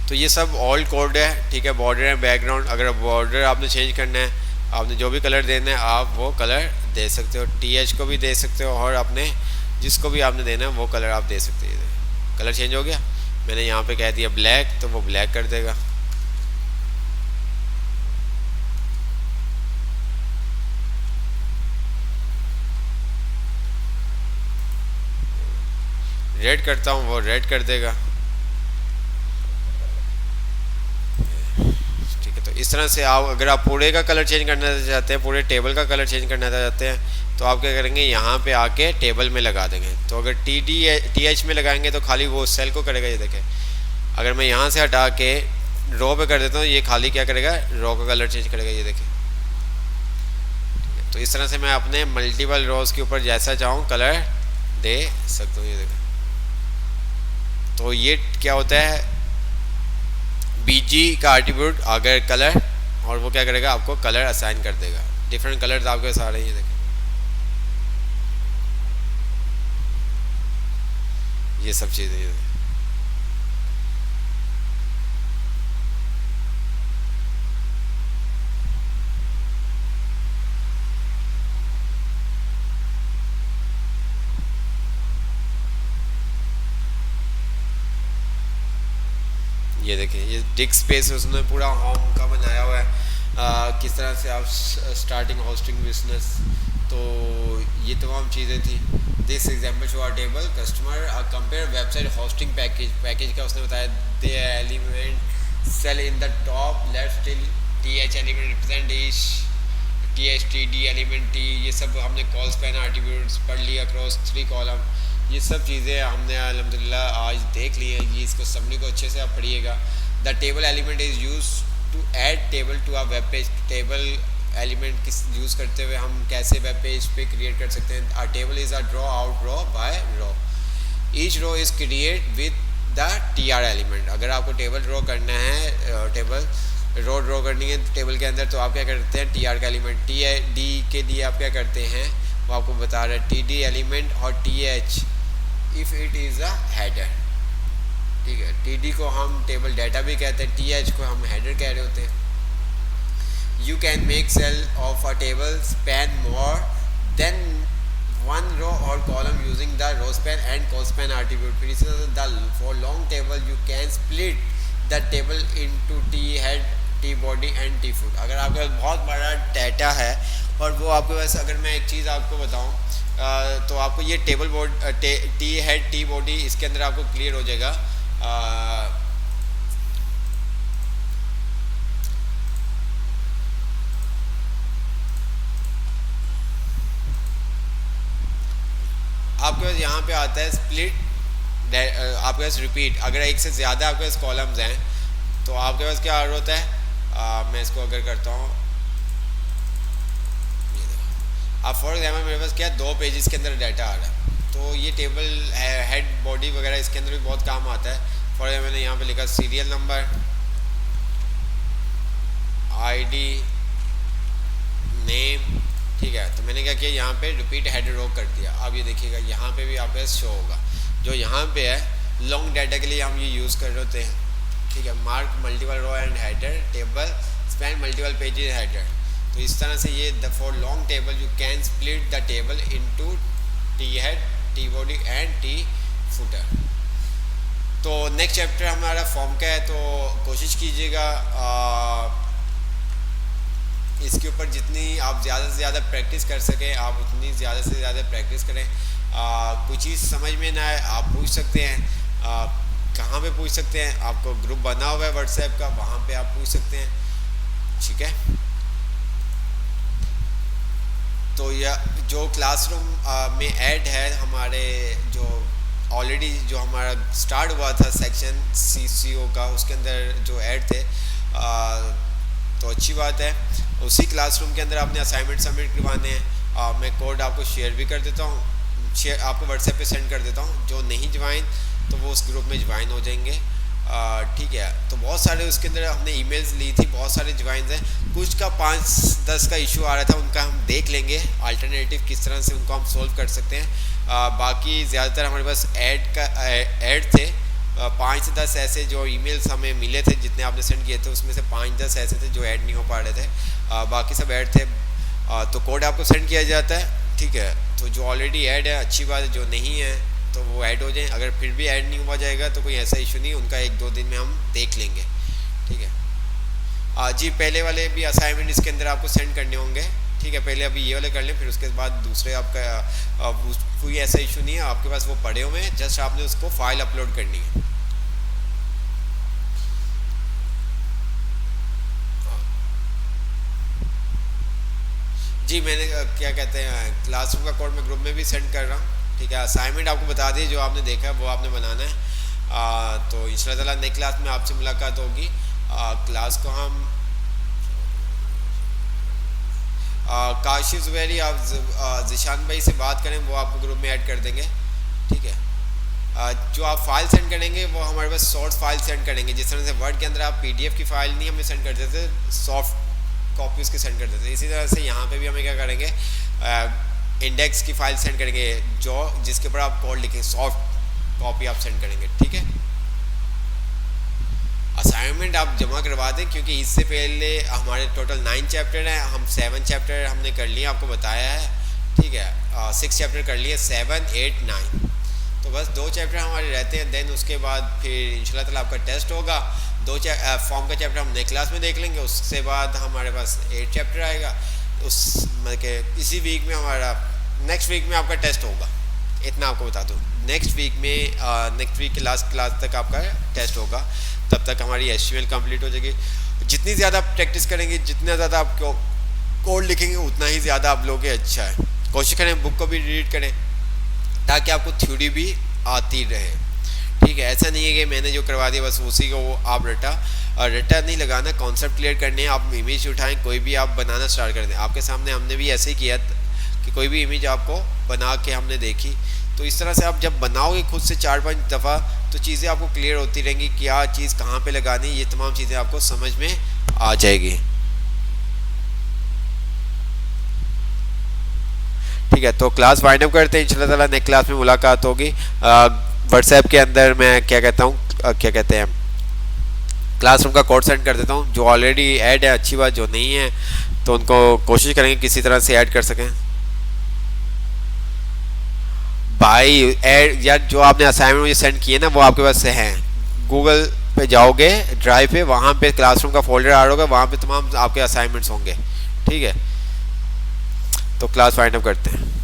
तो ये सब ऑल कोड है। ठीक है, बॉर्डर है, बैकग्राउंड, अगर बॉर्डर आपने चेंज करना है, आपने जो भी कलर देना है आप वो कलर दे सकते हो। TH को भी दे सकते हो और अपने जिसको भी आपने देना है वो कलर आप दे सकते हो। कलर चेंज हो गया। मैंने यहाँ पे कह दिया ब्लैक, तो वो ब्लैक कर देगा। रेड करता हूँ, वो रेड कर देगा। ठीक है, तो इस तरह से आप अगर आप पूरे का कलर चेंज करना चाहते हैं, पूरे टेबल का कलर चेंज करना चाहते हैं, तो आप क्या करेंगे, यहाँ पे आके टेबल में लगा देंगे। तो अगर TH में लगाएंगे तो खाली वो सेल को करेगा। ये देखें, अगर मैं यहाँ से हटा के रो पे कर देता हूँ, ये खाली क्या करेगा, रो का कलर चेंज करेगा। ये देखें, तो इस तरह से मैं अपने मल्टीपल रोज के ऊपर जैसा चाहूँ कलर दे सकता हूँ। ये देखें, तो ये क्या होता है, BG का एट्रीब्यूट अगर कलर, और वो क्या करेगा, आपको कलर असाइन कर देगा। डिफरेंट कलर्स आपके सारे ये देखें, ये सब चीज़ें ये देखें, ये डिस्क स्पेस उसने पूरा होम का बनाया हुआ है। किस तरह से आप स्टार्टिंग होस्टिंग बिजनेस, तो ये तमाम चीज़ें थी। This example show are table customer compare website hosting package का उसने बताया। The element cell in the top left till TH element represent each THTD element T, ये सब हमने कॉल स्पैन एट्रीब्यूट्स पढ़ लिया अक्रॉस 3 कॉलम। ये सब चीज़ें हमने अल्हम्दुलिल्लाह आज देख ली हैं। ये इसको समरी को अच्छे से आप पढ़िएगा। The table element is use to add table to a web page. Table element किस यूज़ करते हुए हम कैसे वेब पेज पे क्रिएट कर सकते हैं। A table is a draw out row by row, each row is create with the TR element. अगर आपको टेबल ड्रॉ करना है, टेबल रो ड्रॉ करनी है टेबल के अंदर, तो आप क्या करते हैं, TR का एलिमेंट TD के लिए आप क्या करते हैं, वो आपको बता रहे हैं TD एलिमेंट और TH if it is a header. ठीक है, TD को हम टेबल डाटा भी कहते हैं, TH को हम हेडर कह रहे होते हैं। You can make cell of a table span more than one row or column using the row span and col span attribute. For long table you can split the table into T head, T body and T foot. अगर आपके पास बहुत बड़ा data है और वो आपके पास, अगर मैं एक चीज़ आपको बताऊं, तो आपको ये table board T head T body इसके अंदर आपको क्लियर हो जाएगा। आपके पास यहाँ पे आता है स्प्लिट, आपके पास रिपीट। अगर एक से ज़्यादा आपके पास कॉलम्स हैं तो आपके पास क्या ऑर्डर होता है, मैं इसको अगर करता हूँ, अब फॉर एग्जाम्पल मेरे पास क्या 2 पेजेस के अंदर डाटा आ रहा है, तो ये टेबल हेड बॉडी वगैरह इसके अंदर भी बहुत काम आता है। फॉर एग्जाम्पल मैंने यहाँ पे लिखा सीरियल नंबर, ID, नेम। ठीक है, तो मैंने क्या किया, यहाँ पे रिपीट हेडर रो कर दिया। अब ये देखिएगा यहाँ पे भी आपके शो होगा। जो यहाँ पे है लॉन्ग डाटा के लिए हम ये यूज़ कर रहे होते हैं। ठीक है, mark multiple row and header table span multiple pages header. तो इस तरह से ये for long table you can split the table into T head, T body and T footer. तो नेक्स्ट चैप्टर हमारा फॉर्म का है, तो कोशिश कीजिएगा इसके ऊपर जितनी आप ज़्यादा से ज़्यादा प्रैक्टिस कर सकें, आप उतनी ज़्यादा से ज़्यादा प्रैक्टिस करें। कोई चीज़ समझ में ना आए आप पूछ सकते हैं। कहाँ पे पूछ सकते हैं, आपको ग्रुप बना हुआ है व्हाट्सएप का, वहाँ पे आप पूछ सकते हैं। ठीक है, तो यह जो क्लासरूम में ऐड है हमारे, जो ऑलरेडी जो हमारा स्टार्ट हुआ था सेक्शन CCO का, उसके अंदर जो ऐड थे, तो अच्छी बात है। उसी क्लासरूम के अंदर आपने असाइनमेंट सबमिट करवाने हैं। मैं कोड आपको शेयर भी कर देता हूँ, आपको व्हाट्सएप पे सेंड कर देता हूँ। जो नहीं ज्वाइन तो वो उस ग्रुप में ज्वाइन हो जाएंगे। ठीक है, तो बहुत सारे उसके अंदर हमने ईमेल्स ली थी, बहुत सारे ज्वाइन हैं। कुछ का 5-10 का इशू आ रहा था, उनका हम देख लेंगे अल्टरनेटिव किस तरह से उनको हम सोल्व कर सकते हैं। बाकी ज़्यादातर हमारे पास ऐड थे 5 से 10 ऐसे जो ईमेल्स हमें मिले थे, जितने आपने सेंड किए थे उसमें से 5-10 ऐसे थे जो ऐड नहीं हो पा रहे थे, बाकी सब ऐड थे। तो कोड आपको सेंड किया जाता है। ठीक है, तो जो ऑलरेडी ऐड है अच्छी बात है, जो नहीं है तो वो ऐड हो जाए। अगर फिर भी ऐड नहीं हुआ जाएगा तो कोई ऐसा इशू नहीं, उनका 1-2 दिन में हम देख लेंगे, ठीक है। जी पहले वाले भी असाइनमेंट इसके अंदर आपको सेंड करने होंगे, ठीक है। पहले अभी ये वाले कर लें, फिर उसके बाद दूसरे आपका कोई ऐसा इशू नहीं है, आपके पास वो पड़े हुए हैं, जस्ट आपने उसको फाइल अपलोड करनी है। जी मैंने क्या कहते हैं क्लासरूम का कोड मैं ग्रुप में भी सेंड कर रहा हूँ, ठीक है। असाइनमेंट आपको बता दिए, जो आपने देखा है वो आपने बनाना है। तो इंशाल्लाह ताला नेक्स्ट क्लास में आपसे मुलाकात होगी। क्लास को हम काशिफ ज़ुबैरी, आप जिशान भाई से बात करें, वो आपको ग्रुप में ऐड कर देंगे, ठीक है। जो आप फाइल सेंड करेंगे वो हमारे पास सोर्स फाइल सेंड करेंगे। जिस तरह से वर्ड के अंदर आप पीडीएफ की फाइल नहीं हमें सेंड कर देते, सॉफ्ट कॉपी उसकी सेंड कर देते, इसी तरह से यहाँ पे भी हमें क्या करेंगे, इंडेक्स की फाइल सेंड करेंगे, जो जिसके ऊपर आप कोड लिखेंगे, सॉफ्ट कॉपी आप सेंड करेंगे, ठीक है। असाइनमेंट आप जमा करवा दें, क्योंकि इससे पहले हमारे टोटल 9 चैप्टर हैं, हम 7 चैप्टर हमने कर लिए, आपको बताया है, ठीक है। 6 चैप्टर कर लिए, 7, 8, 9, तो बस 2 चैप्टर हमारे रहते हैं। देन उसके बाद फिर इंशाल्लाह ताला आपका टेस्ट होगा। 2 फॉर्म का चैप्टर हम नेक्स्ट क्लास में देख लेंगे, उसके बाद हमारे पास 8 चैप्टर आएगा। उस मतलब के इसी वीक में हमारा नेक्स्ट वीक में आपका टेस्ट होगा, इतना आपको बता दूँ। नेक्स्ट वीक के लास्ट क्लास तक आपका टेस्ट होगा, तब तक हमारी HTML कंप्लीट हो जाएगी। जितनी ज़्यादा आप प्रैक्टिस करेंगे, जितना ज़्यादा आप कोड लिखेंगे, उतना ही ज़्यादा आप लोगों के अच्छा है। कोशिश करें बुक को भी रीड करें, ताकि आपको थ्योरी भी आती रहे, ठीक है। ऐसा नहीं है कि मैंने जो करवा दिया बस उसी को आप रटा नहीं लगाना, कॉन्सेप्ट क्लियर करने हैं। आप इमेज उठाएं, कोई भी आप बनाना स्टार्ट कर दें। आपके सामने हमने भी ऐसे ही किया कि कोई भी इमेज आपको बना के हमने देखी, तो इस तरह से आप जब बनाओगे खुद से 4-5 दफ़ा, तो चीज़ें आपको क्लियर होती रहेंगी, क्या चीज़ कहाँ पे लगानी, ये तमाम चीज़ें आपको समझ में आ जाएगी, ठीक है। तो क्लास वाइंड अप करते हैं, इंशाल्लाह ताला नेक्स्ट क्लास में मुलाकात होगी। व्हाट्सएप के अंदर मैं क्या कहता हूँ, क्या कहते हैं, क्लासरूम का कोड सेंड कर देता हूँ। जो ऑलरेडी ऐड है अच्छी बात, जो नहीं है तो उनको कोशिश करेंगे किसी तरह से ऐड कर सकें। भाई ऐड यार, जो आपने असाइनमेंट मुझे सेंड किए ना वो आपके पास से हैं। गूगल पे जाओगे, ड्राइव पे, वहाँ पे क्लासरूम का फोल्डर आ होगा, वहाँ पे तमाम आपके असाइनमेंट्स होंगे, ठीक है। तो क्लास वाइंड अप करते हैं।